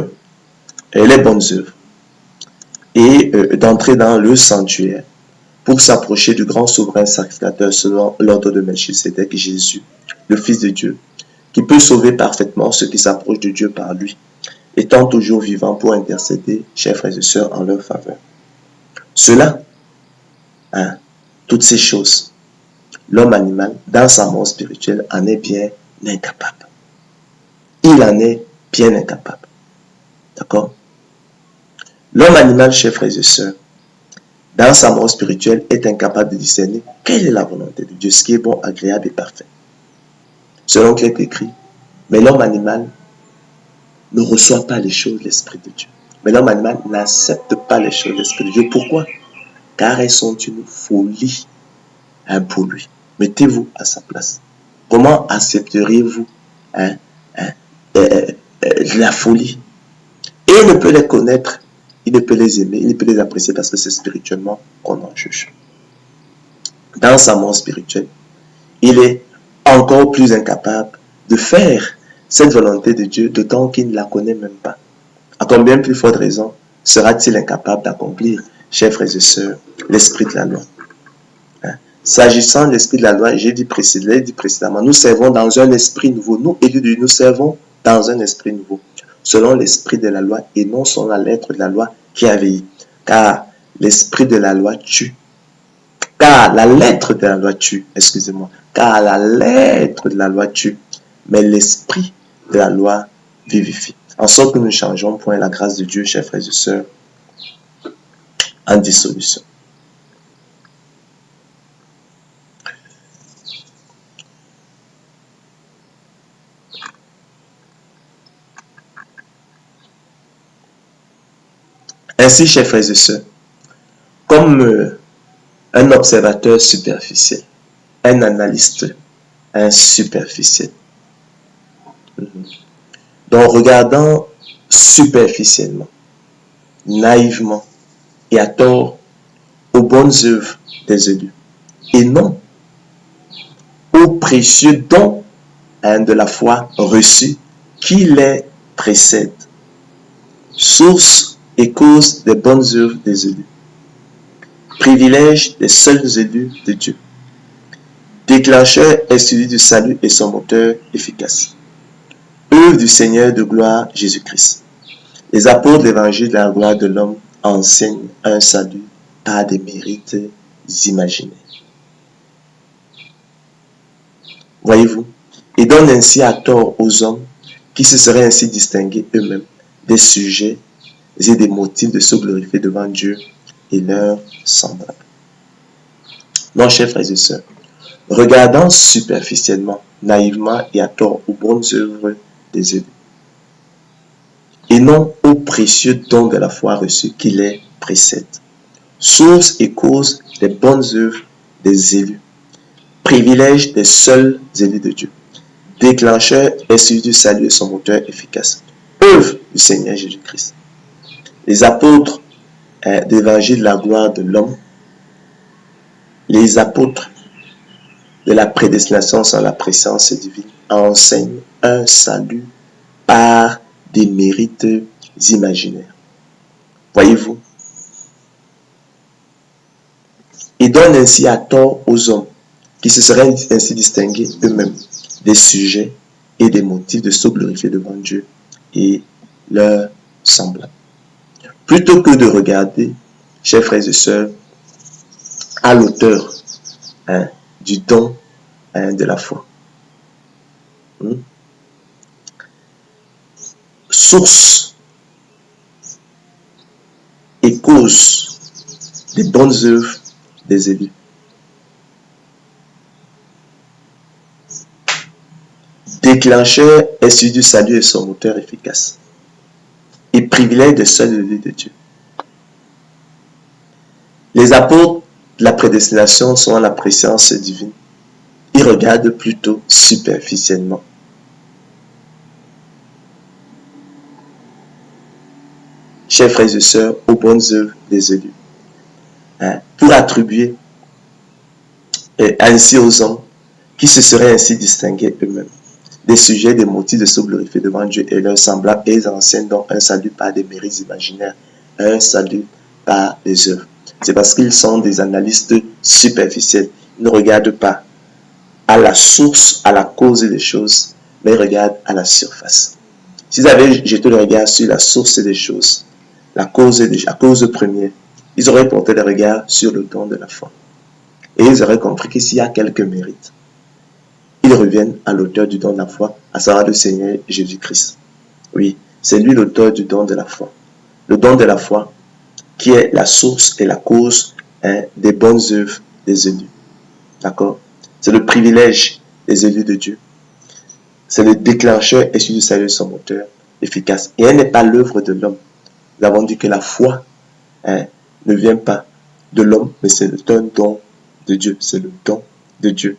Speaker 1: les bonnes œuvres et d'entrer dans le sanctuaire pour s'approcher du grand souverain sacrificateur selon l'ordre de Melchisédek, Jésus, le Fils de Dieu, qui peut sauver parfaitement ceux qui s'approchent de Dieu par lui, étant toujours vivant pour intercéder, chers frères et sœurs, en leur faveur. Cela, toutes ces choses, l'homme animal, dans sa mort spirituelle, en est bien incapable. Il en est bien incapable. D'accord? L'homme animal, chers frères et sœurs, dans sa mort spirituelle, est incapable de discerner quelle est la volonté de Dieu, ce qui est bon, agréable et parfait. Selon qu'il est écrit, mais l'homme animal ne reçoit pas les choses de l'Esprit de Dieu. Mais l'homme animal n'accepte pas les choses de l'Esprit de Dieu. Pourquoi? Car elles sont une folie pour lui. Mettez-vous à sa place. Comment accepteriez-vous la folie? Et il ne peut les connaître, il ne peut les aimer, il ne peut les apprécier parce que c'est spirituellement qu'on en juge. Dans sa mort spirituelle, il est encore plus incapable de faire cette volonté de Dieu, d'autant qu'il ne la connaît même pas. À combien plus forte raison sera-t-il incapable d'accomplir, chers frères et sœurs, l'esprit de la loi? S'agissant de l'esprit de la loi, j'ai dit précédemment, nous servons dans un esprit nouveau. Nous, élus de Dieu, nous servons dans un esprit nouveau, selon l'esprit de la loi et non selon la lettre de la loi qui a vieilli. Car l'esprit de la loi tue. Car la lettre de la loi tue, excusez-moi. Car la lettre de la loi tue, mais l'esprit de la loi vivifie. En sorte que nous ne changeons point la grâce de Dieu, chers frères et sœurs, en dissolution. Ainsi, chers frères et sœurs, comme un observateur superficiel, un analyste, un superficiel. Donc, regardant superficiellement, naïvement et à tort aux bonnes œuvres des élus, et non aux précieux dons de la foi reçus qui les précèdent, source et cause des bonnes œuvres des élus, privilège des seuls élus de Dieu, déclencheur instruit du salut et son moteur efficace, œuvre du Seigneur de gloire Jésus-Christ. Les apôtres de l'évangile de la gloire de l'homme enseignent un salut par des mérites imaginaires. Voyez-vous, et donnent ainsi à tort aux hommes qui se seraient ainsi distingués eux-mêmes des sujets et des motifs de se glorifier devant Dieu et leurs semblables. Non, chers frères et sœurs, regardant superficiellement, naïvement et à tort aux bonnes œuvres des élus, et non aux précieux dons de la foi reçus qui les précèdent, source et cause des bonnes œuvres des élus, privilège des seuls élus de Dieu, déclencheur et suivi du salut et son moteur efficace, œuvre du Seigneur Jésus-Christ. Les apôtres d'évangile de la gloire de l'homme, les apôtres de la prédestination sans la présence divine enseignent un salut par des mérites imaginaires. Voyez-vous? Et donnent ainsi à tort aux hommes qui se seraient ainsi distingués eux-mêmes des sujets et des motifs de se glorifier devant Dieu et leurs semblables. Plutôt que de regarder, chers frères et sœurs, à l'auteur du don de la foi. Source et cause des bonnes œuvres des élus. Déclencheur est celui du salut et son moteur efficace. Et privilège des seuls élus de Dieu. Les apôtres de la prédestination sont à la préscience divine. Ils regardent plutôt superficiellement. Chers frères et sœurs, aux bonnes œuvres des élus. Pour attribuer ainsi aux hommes qui se seraient ainsi distingués eux-mêmes des sujets, des motifs de se glorifier devant Dieu et leurs semblables, et ils enseignent donc un salut par des mérites imaginaires, un salut par des œuvres. C'est parce qu'ils sont des analystes superficiels. Ils ne regardent pas à la source, à la cause des choses, mais ils regardent à la surface. S'ils avaient jeté le regard sur la source des choses, la cause première, ils auraient porté le regard sur le don de la foi. Et ils auraient compris que s'il y a quelques mérites, ils reviennent à l'auteur du don de la foi, à savoir le Seigneur Jésus-Christ. Oui, c'est lui l'auteur du don de la foi. Le don de la foi qui est la source et la cause des bonnes œuvres des élus. D'accord? C'est le privilège des élus de Dieu. C'est le déclencheur et celui du salut de son moteur efficace. Et elle n'est pas l'œuvre de l'homme. Nous avons dit que la foi ne vient pas de l'homme, mais c'est un don de Dieu. C'est le don de Dieu.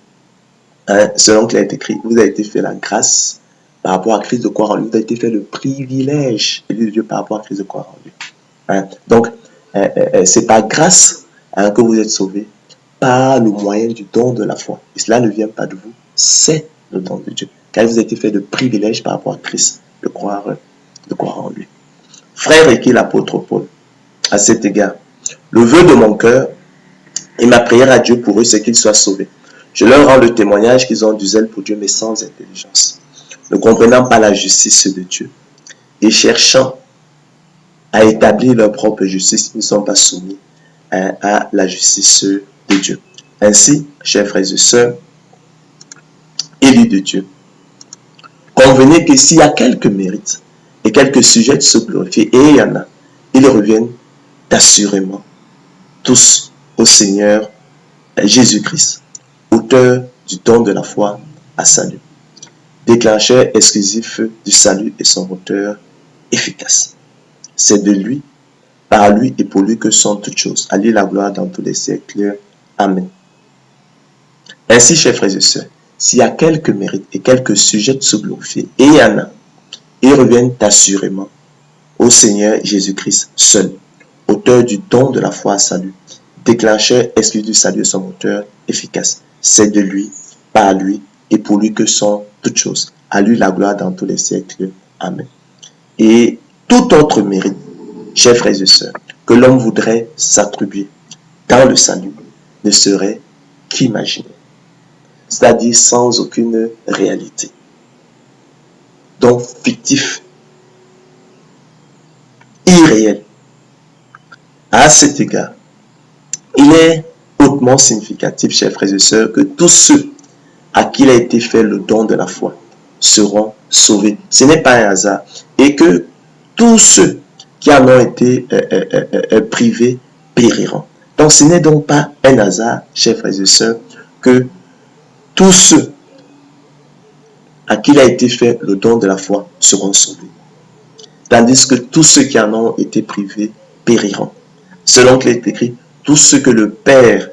Speaker 1: Selon qu'il a été écrit, vous avez été fait la grâce par rapport à Christ de croire en lui. Vous avez été fait le privilège de Dieu par rapport à Christ de croire en lui. Donc, c'est par grâce que vous êtes sauvés par le moyen du don de la foi. Et cela ne vient pas de vous, c'est le don de Dieu. Car vous avez été fait de privilège par rapport à Christ de croire en lui. Frère et qui l'apôtre Paul, à cet égard, le vœu de mon cœur et ma prière à Dieu pour eux, c'est qu'ils soient sauvés. Je leur rends le témoignage qu'ils ont du zèle pour Dieu, mais sans intelligence, ne comprenant pas la justice de Dieu et cherchant à établir leur propre justice, ils ne sont pas soumis à la justice de Dieu. Ainsi, chers frères et sœurs, élus de Dieu, convenez que s'il y a quelques mérites et quelques sujets de se glorifier, et il y en a, ils reviennent assurément tous au Seigneur Jésus-Christ, auteur du don de la foi à salut, déclencheur exclusif du salut et son moteur efficace. C'est de lui, par lui et pour lui que sont toutes choses. À lui la gloire dans tous les siècles. Amen. Ainsi, chers frères et sœurs, s'il y a quelques mérites et quelques sujets de se glorifier, et il y en a, ils reviennent assurément au Seigneur Jésus-Christ seul, auteur du don de la foi à salut, déclencheur exclusif du salut et son moteur efficace. C'est de lui, par lui et pour lui que sont toutes choses. À lui la gloire dans tous les siècles. Amen. Et tout autre mérite, chers frères et sœurs, que l'homme voudrait s'attribuer dans le salut ne serait qu'imaginaire, c'est-à-dire sans aucune réalité, donc fictif, irréel. À cet égard, il est hautement significatif, chers frères et sœurs, que tous ceux à qui il a été fait le don de la foi seront sauvés. Ce n'est pas un hasard. Et que tous ceux qui en ont été privés périront. Donc ce n'est donc pas un hasard, chers frères et sœurs, que tous ceux à qui il a été fait le don de la foi seront sauvés. Tandis que tous ceux qui en ont été privés périront. Selon qu'il est écrit, tous ceux que le Père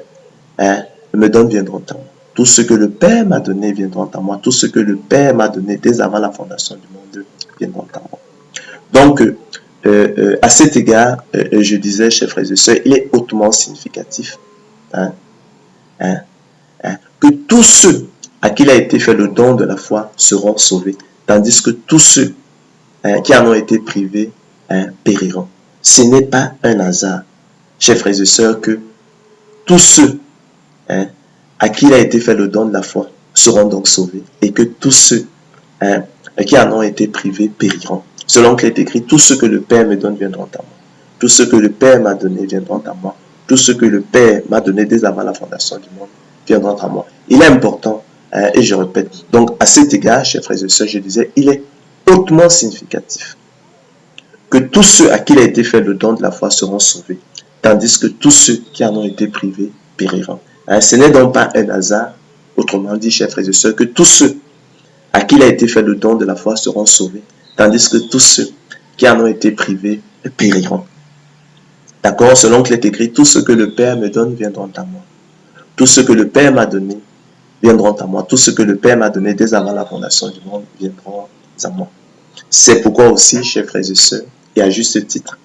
Speaker 1: me donne viendront à moi. Tous ceux que le Père m'a donné viendront à moi. Tous ceux que le Père m'a donné dès avant la fondation du monde viendront à moi. Donc, à cet égard, je disais, chers frères et sœurs, il est hautement significatif que tous ceux à qui il a été fait le don de la foi seront sauvés, tandis que tous ceux qui en ont été privés périront. Ce n'est pas un hasard, chers frères et sœurs, que tous ceux à qui il a été fait le don de la foi seront donc sauvés, et que tous ceux qui en ont été privés périront. Selon qu'il est écrit, tous ceux que le Père me donne viendront à moi. Tous ceux que le Père m'a donné viendront à moi. Tous ceux que le Père m'a donné dès avant la fondation du monde viendront à moi. Il est important, et je répète, donc à cet égard, chers frères et sœurs, je disais, il est hautement significatif que tous ceux à qui il a été fait le don de la foi seront sauvés, tandis que tous ceux qui en ont été privés périront. Ce n'est donc pas un hasard, autrement dit, chers frères et sœurs, que tous ceux à qui il a été fait le don de la foi seront sauvés, tandis que tous ceux qui en ont été privés périront. D'accord? Selon qu'il est écrit, tous ceux que le Père me donne viendront à moi. Tous ceux que le Père m'a donné viendront à moi. Tous ceux que le Père m'a donné dès avant la fondation du monde viendront à moi. C'est pourquoi aussi, chers frères et sœurs, et à juste titre,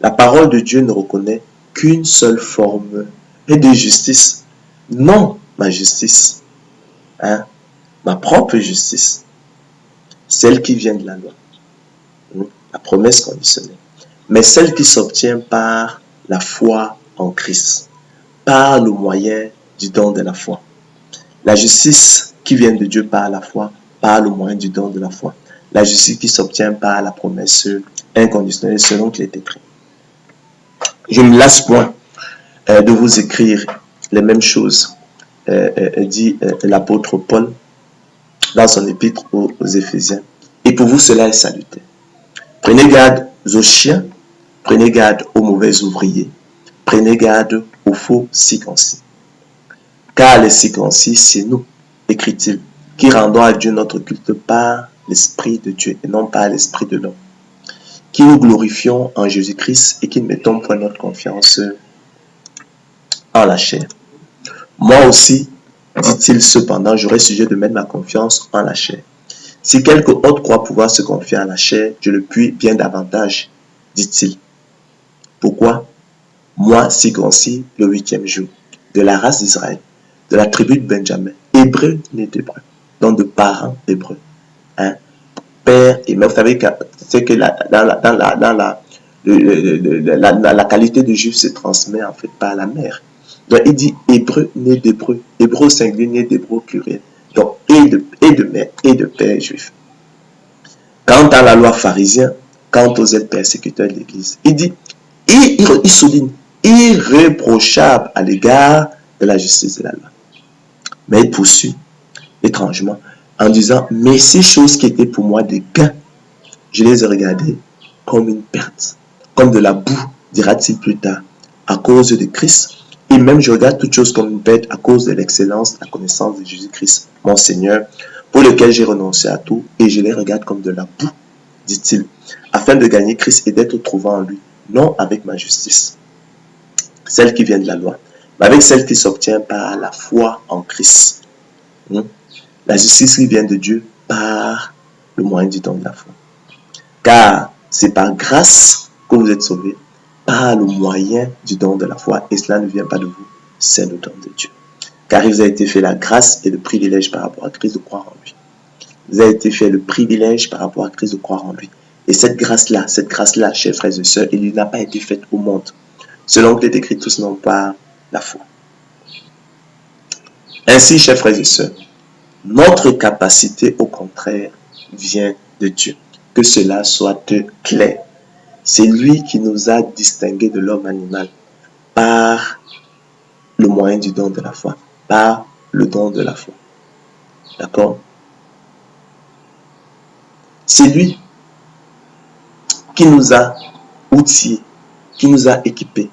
Speaker 1: la parole de Dieu ne reconnaît qu'une seule forme de justice. Non ma justice, ma propre justice, celle qui vient de la loi, la promesse conditionnelle, mais celle qui s'obtient par la foi en Christ, par le moyen du don de la foi. La justice qui vient de Dieu par la foi, par le moyen du don de la foi. La justice qui s'obtient par la promesse inconditionnelle selon qu'il est écrit. Je ne me lasse point de vous écrire les mêmes choses, dit l'apôtre Paul dans son épître aux Éphésiens. Et pour vous, cela est salutaire. Prenez garde aux chiens, prenez garde aux mauvais ouvriers, prenez garde aux faux circoncis. Car les circoncis, c'est nous, écrit-il, qui rendons à Dieu notre culte par l'Esprit de Dieu et non par l'Esprit de l'homme, qui nous glorifions en Jésus-Christ et qui ne mettons point notre confiance en la chair. Moi aussi, dit-il cependant, j'aurais sujet de mettre ma confiance en la chair. Si quelque autre croit pouvoir se confier à la chair, je le puis bien davantage, dit-il. Pourquoi? Moi, circoncis le 8e jour, de la race d'Israël, de la tribu de Benjamin, hébreu né d'hébreu, donc de parents hébreux, père et mère. Vous savez que c'est que la qualité de juif se transmet en fait par la mère. Donc il dit hébreu né d'hébreu, hébreu singulier né d'hébreu pluriel. Donc et de mère et de père juif. Quant à la loi pharisien, quant aux aides persécuteurs de l'Église, il dit, il souligne, irréprochable à l'égard de la justice de la loi. Mais il poursuit étrangement en disant, mais ces choses qui étaient pour moi des gains, je les ai regardées comme une perte, comme de la boue, dira-t-il plus tard, à cause de Christ. Et même je regarde toutes choses comme une perte à cause de l'excellence, de la connaissance de Jésus-Christ, mon Seigneur, pour lequel j'ai renoncé à tout, et je les regarde comme de la boue, dit-il, afin de gagner Christ et d'être trouvé en lui, non avec ma justice, celle qui vient de la loi, mais avec celle qui s'obtient par la foi en Christ. La justice qui vient de Dieu par le moyen du don de la foi. Car c'est par grâce que vous êtes sauvés, par le moyen du don de la foi, et cela ne vient pas de vous, c'est le don de Dieu. Car il vous a été fait la grâce et le privilège par rapport à Christ de croire en lui. Il vous a été fait le privilège par rapport à Christ de croire en lui. Et cette grâce-là, chers frères et sœurs, elle n'a pas été faite au monde. Selon que les écrits, tous n'ont pas la foi. Ainsi, chers frères et sœurs, notre capacité, au contraire, vient de Dieu. Que cela soit clair. C'est lui qui nous a distingués de l'homme animal par le moyen du don de la foi. Par le don de la foi. D'accord? C'est lui qui nous a outillés, qui nous a équipés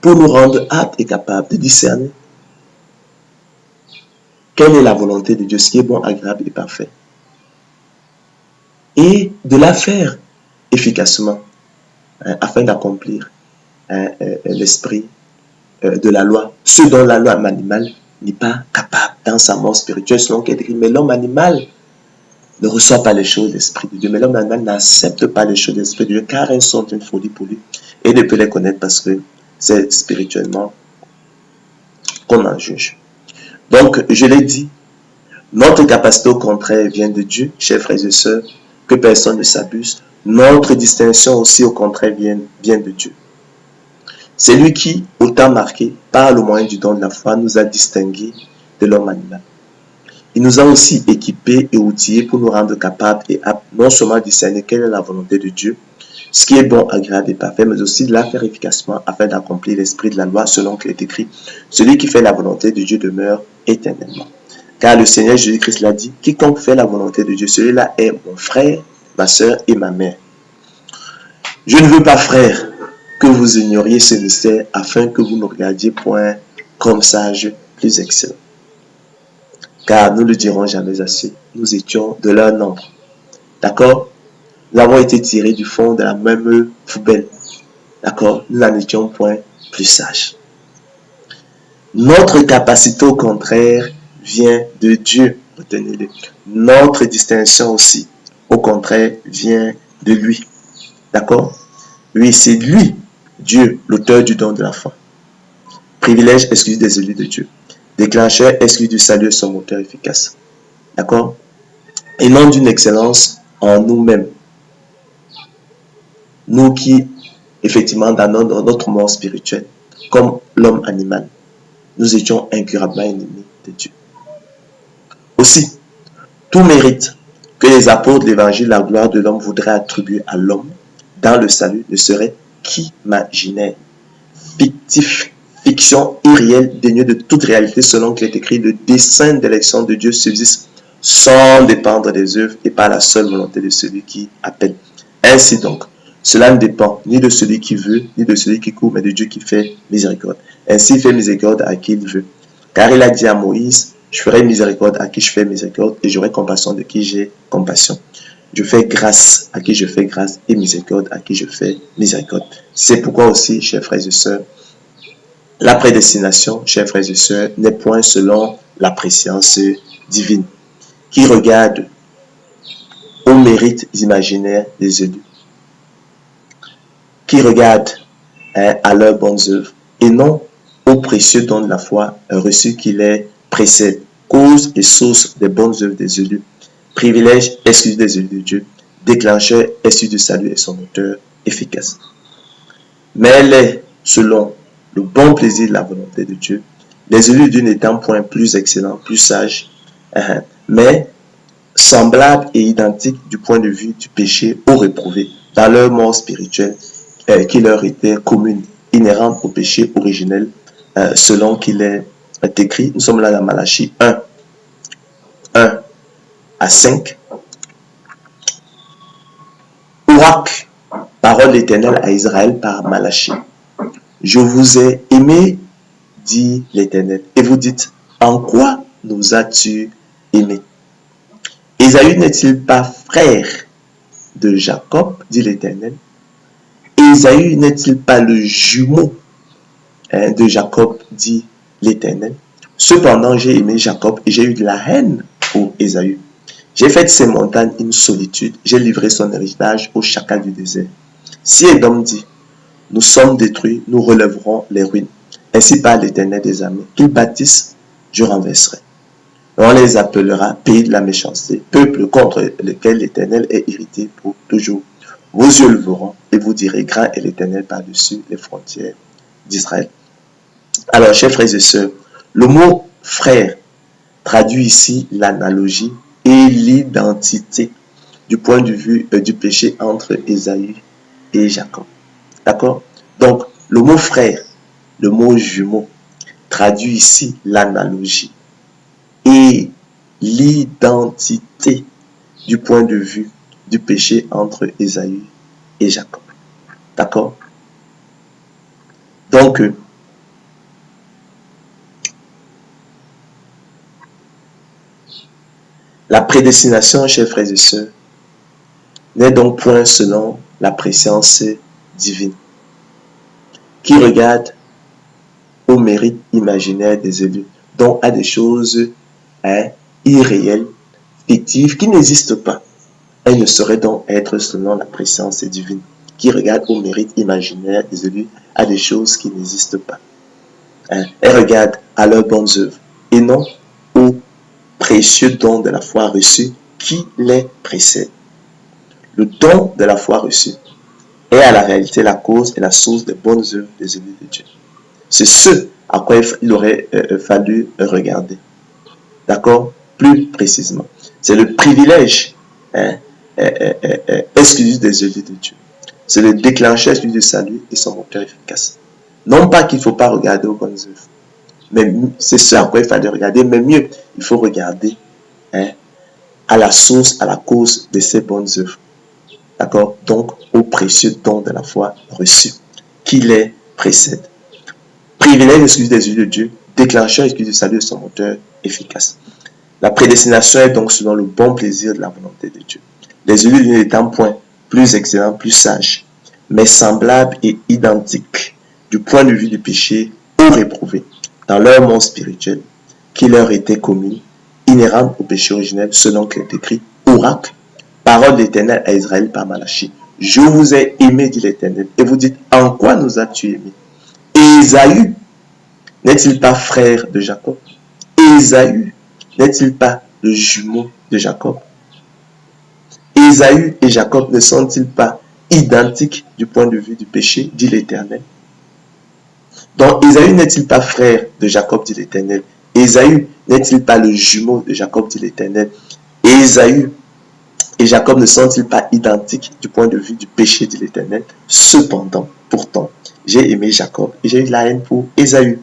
Speaker 1: pour nous rendre aptes et capables de discerner quelle est la volonté de Dieu, ce qui est bon, agréable et parfait, et de la faire efficacement afin d'accomplir l'esprit de la loi, ce dont la loi animale n'est pas capable dans sa mort spirituelle, selon qu'il est écrit. Mais l'homme animal ne reçoit pas les choses de l'esprit de Dieu, mais l'homme animal n'accepte pas les choses de l'esprit de Dieu, car elles sont une folie pour lui, et ne peut les connaître parce que c'est spirituellement qu'on en juge. Donc, je l'ai dit, notre capacité au contraire vient de Dieu, chers frères et sœurs, que personne ne s'abuse. Notre distinction aussi au contraire vient de Dieu. C'est lui qui, au temps marqué, par le moyen du don de la foi, nous a distingués de l'homme animal. Il nous a aussi équipés et outillés pour nous rendre capables et aptes non seulement à discerner quelle est la volonté de Dieu, ce qui est bon, agréable et parfait, mais aussi de la faire efficacement afin d'accomplir l'esprit de la loi selon qu'il est écrit. Celui qui fait la volonté de Dieu demeure éternellement. Car le Seigneur Jésus-Christ l'a dit, quiconque fait la volonté de Dieu, celui-là est mon frère, ma soeur et ma mère. Je ne veux pas, frère, que vous ignoriez ce mystère afin que vous ne regardiez point comme sage plus excellent. Car nous ne le dirons jamais assez, nous étions de leur nombre. D'accord? Nous avons été tirés du fond de la même poubelle. D'accord? Nous n'en étions point plus sages. Notre capacité au contraire vient de Dieu. Retenez-le. Notre distinction aussi, au contraire, vient de lui. D'accord? Oui, c'est lui, Dieu, l'auteur du don de la foi. Privilège exclusif des élus de Dieu. Déclencheur exclusif du salut et son moteur efficace. D'accord? Et non d'une excellence en nous-mêmes. Nous qui, effectivement, dans notre mort spirituelle, comme l'homme animal, nous étions incurablement ennemis de Dieu. Aussi, tout mérite que les apôtres de l'évangile, la gloire de l'homme, voudraient attribuer à l'homme dans le salut ne serait qu'imaginaire, fictif, fiction irréelle, dénuée de toute réalité, selon qu'il est écrit, le dessein d'élection de Dieu subsiste sans dépendre des œuvres et par la seule volonté de celui qui appelle. Ainsi donc, cela ne dépend ni de celui qui veut, ni de celui qui court, mais de Dieu qui fait miséricorde. Ainsi, il fait miséricorde à qui il veut. Car il a dit à Moïse, je ferai miséricorde à qui je fais miséricorde, et j'aurai compassion de qui j'ai compassion. Je fais grâce à qui je fais grâce, et miséricorde à qui je fais miséricorde. C'est pourquoi aussi, chers frères et sœurs, la prédestination, chers frères et sœurs, n'est point selon la préscience divine, qui regarde aux mérites imaginaires des élus, qui regarde à leurs bonnes œuvres, et non aux précieux dons de la foi reçus qui les précèdent, cause et source des bonnes œuvres des élus, privilège exclusif des élus de Dieu, déclencheur exclusif du salut et son auteur efficace. Mais elle est selon le bon plaisir de la volonté de Dieu, les élus de Dieu n'étant point plus excellents, plus sages, mais semblables et identiques du point de vue du péché aux réprouvés, dans leur mort spirituelle qui leur était commune, inhérente au péché originel, selon qu'il est écrit. Nous sommes là dans Malachie 1 à 5. Oracle, parole d'Éternel à Israël par Malachie. Je vous ai aimé, dit l'Éternel. Et vous dites, en quoi nous as-tu aimés? Ésaü n'est-il pas frère de Jacob, dit l'Éternel? Ésaü n'est-il pas le jumeau de Jacob, dit l'Éternel? Cependant, j'ai aimé Jacob et j'ai eu de la haine pour Ésaü. J'ai fait de ces montagnes une solitude, j'ai livré son héritage au chacal du désert. Si Édom dit, nous sommes détruits, nous relèverons les ruines. Ainsi parle l'Éternel des armées. Qu'ils bâtissent, je renverserai. On les appellera pays de la méchanceté, peuple contre lequel l'Éternel est irrité pour toujours. Vos yeux le verront et vous direz, grand est l'Éternel par-dessus les frontières d'Israël. Alors, chers frères et sœurs, le mot frère traduit ici l'analogie et l'identité du point de vue du péché entre Ésaü et Jacob. D'accord? Donc, le mot frère, le mot jumeau, traduit ici l'analogie et l'identité du point de vue du péché entre Ésaü et Jacob. D'accord? Donc, la prédestination, chers frères et sœurs, n'est donc point selon la préscience divine, qui regarde au mérite imaginaire des élus, donc à des choses irréelles, fictives, qui n'existent pas. Elle ne saurait donc être selon la préscience divine, qui regarde au mérite imaginaire des élus, à des choses qui n'existent pas. Elle regarde à leurs bonnes œuvres, et non aux précieux dons de la foi reçue qui les précèdent. Le don de la foi reçue est à la réalité la cause et la source des bonnes œuvres des élus de Dieu. C'est ce à quoi il aurait fallu regarder. D'accord? Plus précisément. C'est le privilège exclusif des élus de Dieu. C'est le déclencheur exclusif du salut et son moteur efficace. Non pas qu'il ne faut pas regarder aux bonnes œuvres, mais c'est ce à quoi il fallait regarder, mais mieux, il faut regarder à la source, à la cause de ces bonnes œuvres. D'accord? Donc, au précieux don de la foi reçue qui les précède. Privilège exclusif des yeux de Dieu, déclencheur exclusif du salut de son moteur efficace. La prédestination est donc selon le bon plaisir de la volonté de Dieu. Les élus n'étant point plus excellents, plus sages, mais semblables et identiques du point de vue du péché ou réprouvés dans leur monde spirituel qui leur était commun, inhérente au péché originel selon que décrit oracle, parole d'Éternel à Israël par Malachie. Je vous ai aimé, dit l'Éternel. Et vous dites, en quoi nous as-tu aimé? Ésaü n'est-il pas frère de Jacob? Ésaü n'est-il pas le jumeau de Jacob? Ésaü et Jacob ne sont-ils pas identiques du point de vue du péché, dit l'Éternel? Donc Ésaü n'est-il pas frère de Jacob, dit l'Éternel? Ésaü n'est-il pas le jumeau de Jacob, dit l'Éternel? Ésaü et Jacob ne sont-ils pas identiques du point de vue du péché, dit l'Éternel? Cependant, pourtant, j'ai aimé Jacob et j'ai eu la haine pour Ésaü.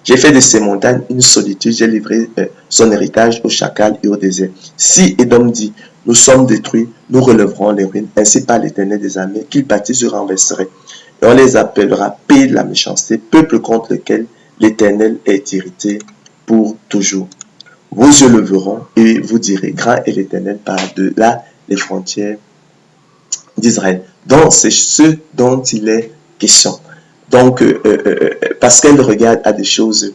Speaker 1: J'ai fait de ces montagnes une solitude, j'ai livré son héritage au chacal et au désert. Si Édom dit, nous sommes détruits, nous relèverons les ruines, ainsi par l'Éternel des armées, qu'il bâtit se renverserait. Et on les appellera pays de la méchanceté, peuple contre lequel l'Éternel est irrité pour toujours. Vos yeux leveront et vous direz, grand est l'Éternel par-delà les frontières d'Israël. Donc, c'est ce dont il est question. Donc, parce qu'elle regarde à des choses,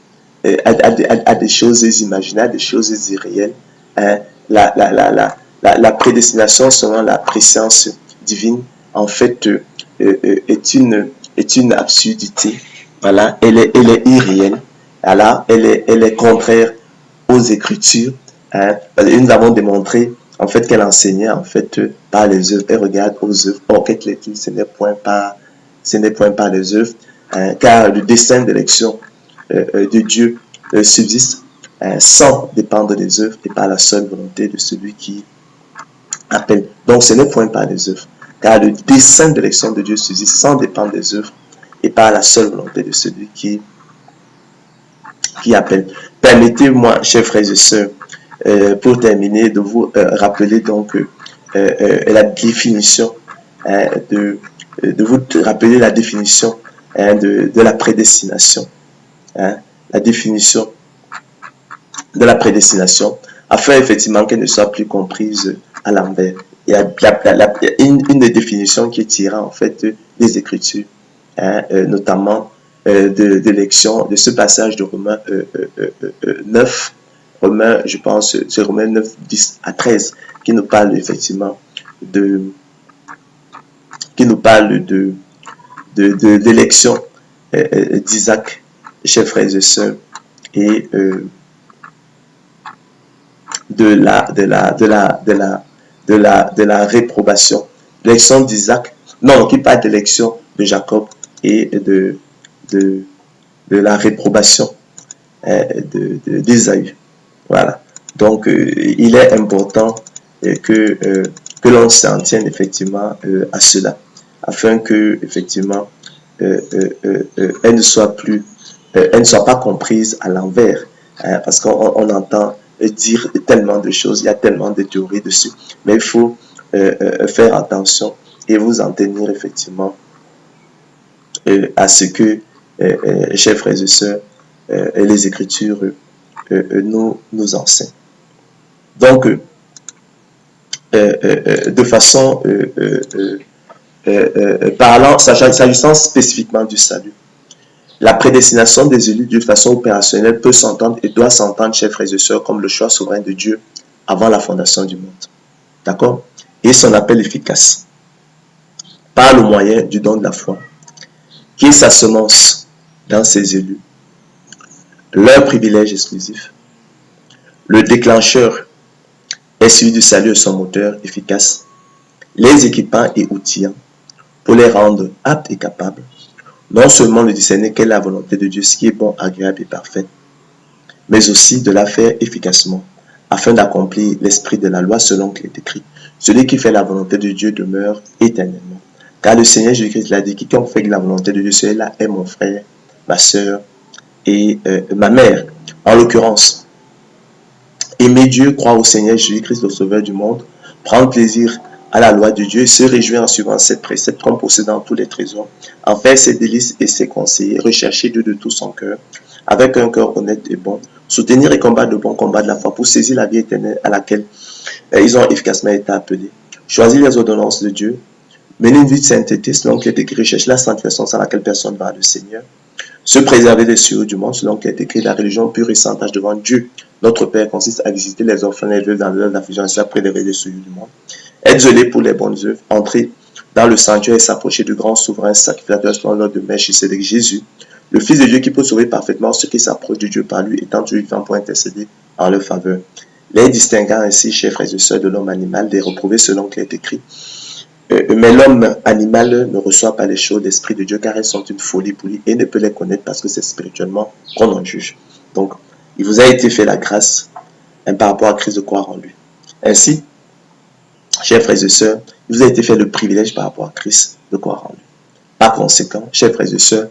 Speaker 1: à des choses imaginaires, des choses irréelles, la prédestination selon la préscience divine, en fait, est une absurdité. Voilà, elle est irréelle. Voilà, elle est contraire aux Écritures. Nous avons démontré en fait qu'elle enseignait en fait par les œuvres. Elle regarde aux œuvres. Or, qu'est-ce ce n'est point par les œuvres, car le dessein d'élection de Dieu subsiste sans dépendre des œuvres et par la seule volonté de celui qui appelle. Donc, ce n'est point par les œuvres, car le dessein d'élection de Dieu subsiste sans dépendre des œuvres et par la seule volonté de celui qui appelle. Permettez-moi, chers frères et sœurs, pour terminer, de vous rappeler donc la définition de vous rappeler la définition de la prédestination. La définition de la prédestination, afin effectivement qu'elle ne soit plus comprise à l'envers. Il y a une définition qui est tirée en fait des Écritures, notamment de l'élection, de ce passage de Romains 9, je pense, c'est Romains 9, 10 à 13, qui nous parle effectivement de l'élection d'Isaac, chers frères et sœurs, et de la réprobation. L'élection d'Isaac, non, qui parle de l'élection de Jacob et de la réprobation d'Ésaü. Voilà. Donc, il est important que l'on s'en tienne effectivement à cela, afin que effectivement elle ne soit pas comprise à l'envers, parce qu'on entend dire tellement de choses, il y a tellement de théories dessus, mais il faut faire attention et vous en tenir effectivement à ce que, chers frères et sœurs, les Écritures nous enseignent. Donc, de façon parlant, s'agissant spécifiquement du salut, la prédestination des élus de façon opérationnelle peut s'entendre et doit s'entendre, chers frères et sœurs, comme le choix souverain de Dieu avant la fondation du monde. D'accord? Et son appel efficace par le moyen du don de la foi, qui est sa semence dans ses élus, leur privilège exclusif. Le déclencheur est celui du salut et son moteur efficace, les équipant et outillant pour les rendre aptes et capables, non seulement de discerner quelle est la volonté de Dieu, ce qui est bon, agréable et parfait, mais aussi de la faire efficacement, afin d'accomplir l'esprit de la loi selon qu'il est écrit. Celui qui fait la volonté de Dieu demeure éternellement. Car le Seigneur Jésus-Christ l'a dit, quiconque fait la volonté de Dieu, celui-là est mon frère, ma soeur et ma mère. En l'occurrence, aimer Dieu, croire au Seigneur Jésus-Christ, le Sauveur du monde, prendre plaisir à la loi de Dieu, se réjouir en suivant ses préceptes comme possédant tous les trésors, en faire ses délices et ses conseillers, rechercher Dieu de tout son cœur, avec un cœur honnête et bon, soutenir et combattre le bon combat de la foi pour saisir la vie éternelle à laquelle ils ont efficacement été appelés, choisir les ordonnances de Dieu, mener une vie de sainteté selon qu'il est écrit, rechercher la sanctification sans laquelle personne ne va le Seigneur, se préserver des souillures du monde selon qu'il est écrit, la religion pure et sans tache devant Dieu. Notre Père consiste à visiter les orphelins et les veuves dans l'heure d'affliction et à préserver des souillures du monde. Être zélé pour les bonnes œuvres, entrer dans le sanctuaire et s'approcher du grand souverain sacrificateur selon l'ordre de Melchisédek, Jésus, le Fils de Dieu qui peut sauver parfaitement ceux qui s'approchent de Dieu par lui, étant toujours vivant pour intercéder en leur faveur. Les distinguant ainsi, chers frères et sœurs, de l'homme animal, les retrouver selon qu'il est écrit. Mais l'homme animal ne reçoit pas les choses d'esprit de Dieu car elles sont une folie pour lui et ne peut les connaître parce que c'est spirituellement qu'on en juge. Donc, il vous a été fait la grâce par rapport à Christ de croire en lui. Ainsi, chers frères et sœurs, il vous a été fait le privilège par rapport à Christ de croire en lui. Par conséquent, chers frères et sœurs,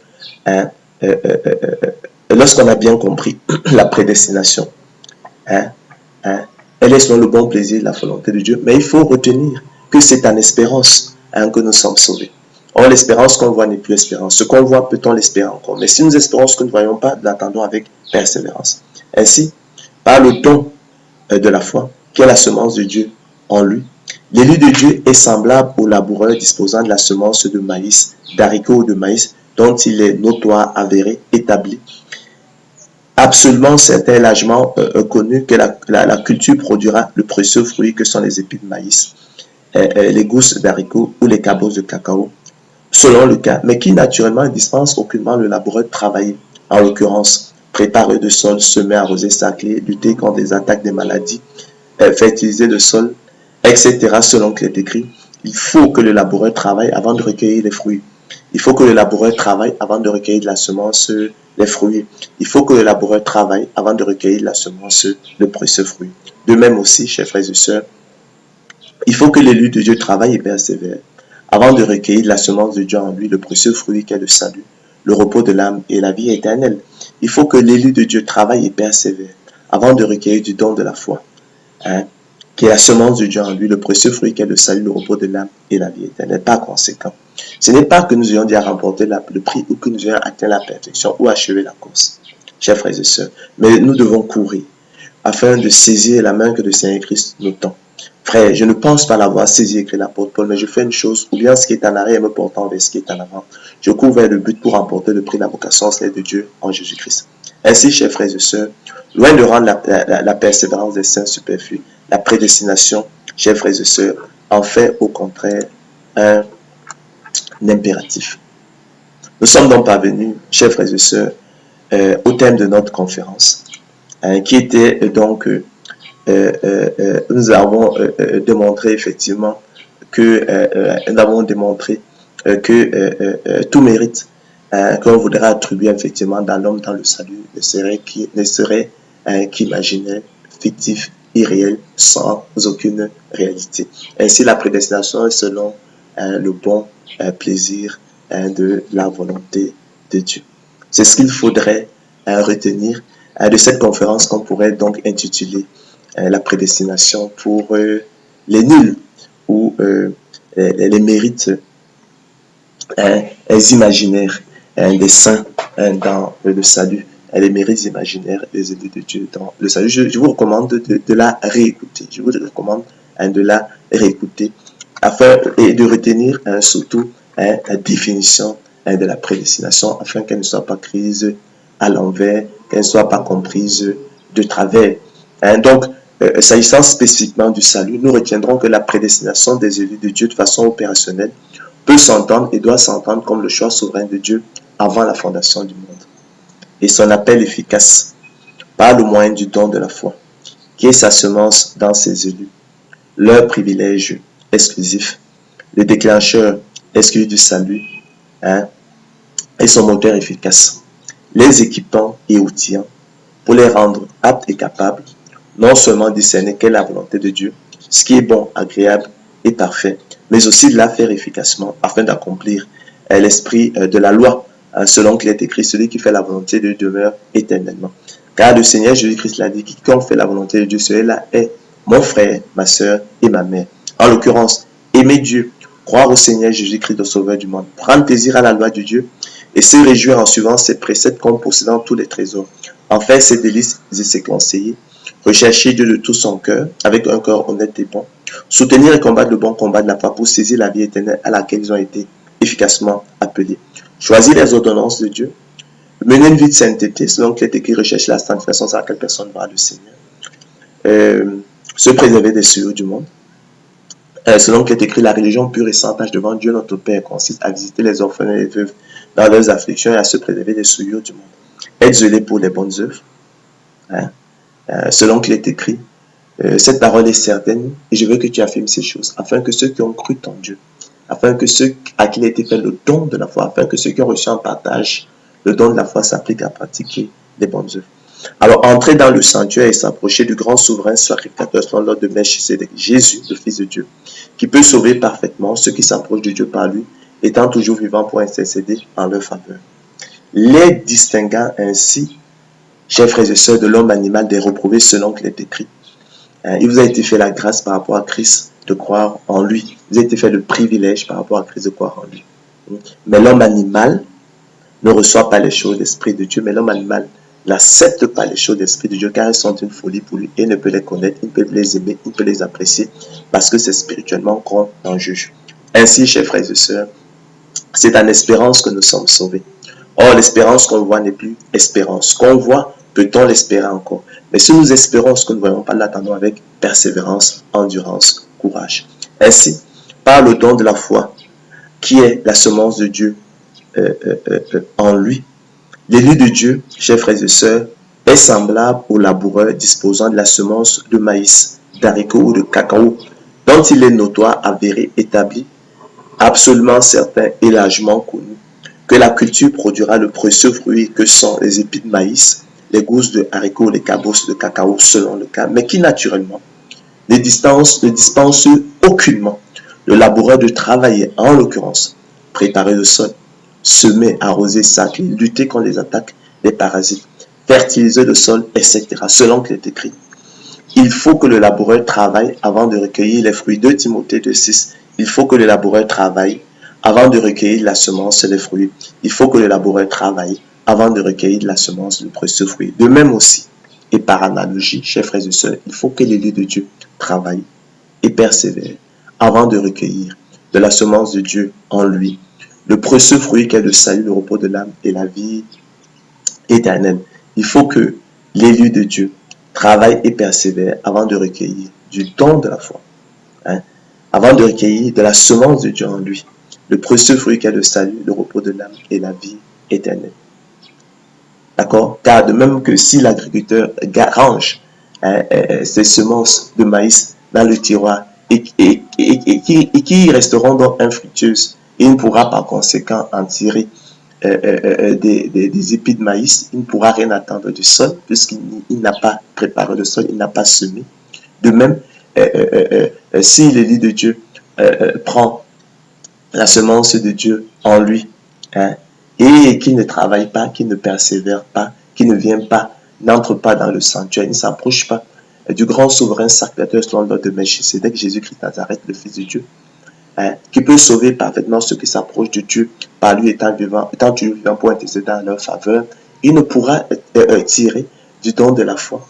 Speaker 1: lorsqu'on a bien compris la prédestination, elle est selon le bon plaisir de la volonté de Dieu, mais il faut retenir que c'est en espérance que nous sommes sauvés. Or, l'espérance qu'on voit n'est plus l'espérance. Ce qu'on voit, peut-on l'espérer encore? Mais si nous espérons ce que nous ne voyons pas, l'attendons avec persévérance. Ainsi, par le don de la foi, qui est la semence de Dieu en lui, l'élu de Dieu est semblable au laboureur disposant de la semence de maïs, d'haricots ou de maïs, dont il est notoire, avéré, établi, absolument certain et largement connu que la culture produira le précieux fruit que sont les épis de maïs, les gousses d'haricots ou les cabosses de cacao, selon le cas, mais qui naturellement ne dispense aucunement le laboureur de travailler. En l'occurrence, préparer le sol, semer, arroser, sacler, lutter contre les attaques des maladies, fertiliser le sol, etc. selon qu'il est écrit. Il faut que le laboureur travaille avant de recueillir les fruits. Il faut que le laboureur travaille avant de recueillir de la semence, les fruits. Il faut que le laboureur travaille avant de recueillir de la semence, le précieux fruit. De même aussi, chers frères et sœurs, il faut que l'élu de Dieu travaille et persévère avant de recueillir de la semence de Dieu en lui, le précieux fruit qu'est le salut, le repos de l'âme et la vie éternelle. Il faut que l'élu de Dieu travaille et persévère avant de recueillir du don de la foi, qui est la semence de Dieu en lui, le précieux fruit qu'est le salut, le repos de l'âme et la vie éternelle. Par conséquent, ce n'est pas que nous ayons déjà remporté le prix ou que nous ayons atteint la perfection ou achevé la course, chers frères et sœurs, mais nous devons courir afin de saisir la main que le Seigneur Christ nous tend. Frère, je ne pense pas l'avoir saisi, écrit l'apôtre Paul, mais je fais une chose, ou bien ce qui est en arrière me portant vers ce qui est en avant. Je cours vers le but pour remporter le prix de la vocation céleste de Dieu en Jésus-Christ. Ainsi, chers frères et sœurs, loin de rendre la persévérance des saints superflue, la prédestination, chers frères et sœurs, en fait au contraire un impératif. Nous sommes donc parvenus, chers frères et sœurs, au thème de notre conférence, qui était donc nous avons démontré effectivement que tout mérite qu'on voudrait attribuer effectivement dans l'homme, dans le salut, ne serait qu'imaginaire, fictif, irréel, sans aucune réalité. Ainsi, la prédestination est selon le bon plaisir de la volonté de Dieu. C'est ce qu'il faudrait retenir de cette conférence qu'on pourrait donc intituler la prédestination pour les nuls ou les mérites imaginaires des saints dans le salut, les mérites imaginaires des élus de Dieu dans le salut. Je vous recommande de la réécouter. Je vous recommande de la réécouter afin de retenir surtout la définition de la prédestination afin qu'elle ne soit pas prise à l'envers, qu'elle ne soit pas comprise de travers. Donc, s'agissant spécifiquement du salut, nous retiendrons que la prédestination des élus de Dieu de façon opérationnelle peut s'entendre et doit s'entendre comme le choix souverain de Dieu avant la fondation du monde. Et son appel efficace par le moyen du don de la foi, qui est sa semence dans ses élus, leur privilège exclusif, le déclencheur exclusif du salut, et son moteur efficace, les équipant et outillant pour les rendre aptes et capables, non seulement discerner quelle est la volonté de Dieu, ce qui est bon, agréable et parfait, mais aussi de la faire efficacement afin d'accomplir l'esprit de la loi, selon qu'il est écrit, celui qui fait la volonté de Dieu demeure éternellement. Car le Seigneur Jésus-Christ l'a dit, quiconque fait la volonté de Dieu, celui-là est mon frère, ma soeur et ma mère. En l'occurrence, aimer Dieu, croire au Seigneur Jésus-Christ, le Sauveur du monde, prendre plaisir à la loi de Dieu et se réjouir en suivant ses préceptes comme possédant tous les trésors. En faire ses délices et ses conseillers, rechercher Dieu de tout son cœur, avec un cœur honnête et bon, soutenir et combattre le bon combat de la foi pour saisir la vie éternelle à laquelle ils ont été efficacement appelés. Choisir les ordonnances de Dieu, mener une vie de sainteté, selon qu'il est écrit, rechercher la sanctification sans laquelle personne ne verra le Seigneur. Se préserver des souillures du monde. Selon qu'il est écrit, la religion pure et sans tache devant Dieu notre Père consiste à visiter les orphelins et les veuves dans leurs afflictions et à se préserver des souillures du monde. Être zélé pour les bonnes œuvres. Selon qu'il est écrit, cette parole est certaine et je veux que tu affirmes ces choses, afin que ceux qui ont cru en Dieu, afin que ceux à qui il a été fait le don de la foi, afin que ceux qui ont reçu en partage le don de la foi s'appliquent à pratiquer les bonnes œuvres. Alors, entrer dans le sanctuaire et s'approcher du grand souverain sacrificateur selon l'ordre de Melchisédek, Jésus, le Fils de Dieu, qui peut sauver parfaitement ceux qui s'approchent de Dieu par lui, étant toujours vivant pour intercéder en leur faveur. Les distinguant ainsi, chers frères et sœurs, de l'homme animal des reprouvés selon qu'il est écrit. Il vous a été fait la grâce par rapport à Christ de croire en lui. Il vous a été fait le privilège par rapport à Christ de croire en lui. Mais l'homme animal ne reçoit pas les choses de l'Esprit de Dieu, mais l'homme animal n'accepte pas les choses de l'Esprit de Dieu car elles sont une folie pour lui et ne peut les connaître, il ne peut les aimer, il ne peut les apprécier parce que c'est spirituellement qu'on en juge. Ainsi, chers frères et sœurs, c'est en espérance que nous sommes sauvés. Or, l'espérance qu'on voit n'est plus espérance. Ce qu'on voit, peut-on l'espérer encore? Mais si nous espérons ce que nous ne voyons pas, l'attendons avec persévérance, endurance, courage. Ainsi, par le don de la foi, qui est la semence de Dieu en lui, l'élu de Dieu, chers frères et sœurs, est semblable au laboureur disposant de la semence de maïs, d'haricots ou de cacao, dont il est notoire, avéré, établi, absolument certain et largement connu, que la culture produira le précieux fruit que sont les épis de maïs, les gousses de haricots, les cabosses de cacao selon le cas, mais qui naturellement ne dispense aucunement le laboureur de travailler, en l'occurrence, préparer le sol, semer, arroser, sacler, lutter contre les attaques des parasites, fertiliser le sol, etc. Selon qu'il est écrit. Il faut que le laboureur travaille avant de recueillir les fruits. 2 Timothée 2,6. Il faut que le laboureur travaille avant de recueillir la semence et les fruits. Il faut que le laboureur travaille avant de recueillir la semence, le précieux fruit. De même aussi, et par analogie, chers frères et sœurs, il faut que l'élu de Dieu travaille et persévère avant de recueillir de la semence de Dieu en lui, le précieux fruit qu'est le salut, le repos de l'âme et la vie éternelle. Il faut que l'élu de Dieu travaille et persévère avant de recueillir du don de la foi, avant de recueillir de la semence de Dieu en lui, le précieux fruit qu'est le salut, le repos de l'âme et la vie éternelle. D'accord? Car de même que si l'agriculteur range ses semences de maïs dans le tiroir et qui resteront donc infructueuses, il ne pourra par conséquent en tirer des épis de maïs, il ne pourra rien attendre du sol puisqu'il n'a pas préparé le sol, il n'a pas semé. De même, si l'élu de Dieu prend la semence de Dieu en lui, et qui ne travaille pas, qui ne persévère pas, qui ne vient pas, n'entre pas dans le sanctuaire, il ne s'approche pas du grand souverain sacrificateur selon l'ordre de Melchisédek, Jésus-Christ Nazareth, le Fils de Dieu, qui peut sauver parfaitement ceux qui s'approchent de Dieu par lui étant toujours vivant pour intercéder en leur faveur, il ne pourra tirer du don de la foi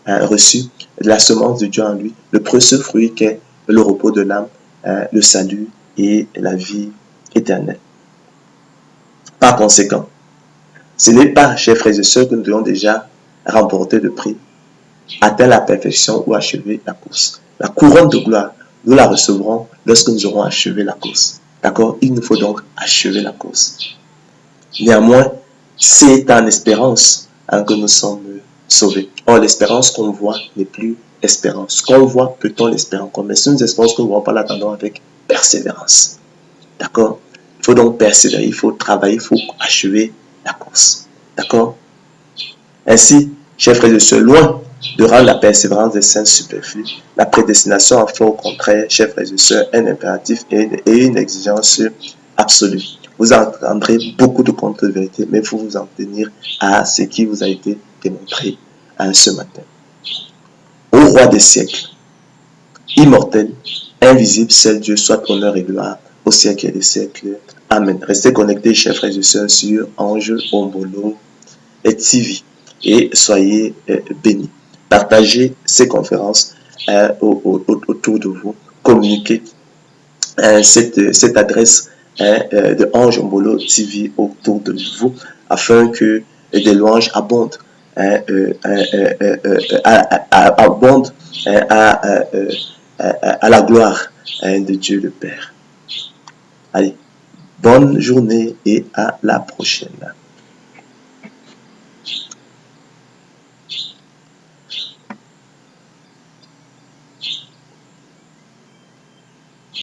Speaker 1: reçu, de la semence de Dieu en lui, le précieux fruit qu'est le repos de l'âme, le salut et la vie éternelle. Par conséquent, ce n'est pas, chers frères et sœurs, que nous devons déjà remporter le prix, atteindre la perfection ou achever la course. La couronne de gloire, nous la recevrons lorsque nous aurons achevé la course. D'accord? Il nous faut donc achever la course. Néanmoins, c'est en espérance que nous sommes sauvés. Or, l'espérance qu'on voit n'est plus espérance. Ce qu'on voit, peut-on l'espérer encore? Mais si nous espérons que nous ne voyons pas, l'attendons avec persévérance. D'accord? Il faut donc persévérer, il faut travailler, il faut achever la course. D'accord? Ainsi, chers frères et sœurs, loin de rendre la persévérance des saints superflue, la prédestination en fait au contraire, chers frères et sœurs, un impératif et une exigence absolue. Vous entendrez beaucoup de contre-vérités, mais il faut vous en tenir à ce qui vous a été démontré ce matin. Au roi des siècles, immortel, invisible, seul Dieu, soit honneur et gloire au siècle et des siècles. Amen. Restez connectés, chers frères et sœurs, sur Ange Ombolo et TV et soyez bénis. Partagez ces conférences autour de vous. Communiquez cette adresse de Ange Ombolo TV autour de vous afin que des louanges abondent. Abondent à la gloire de Dieu le Père. Allez, bonne journée et à la prochaine.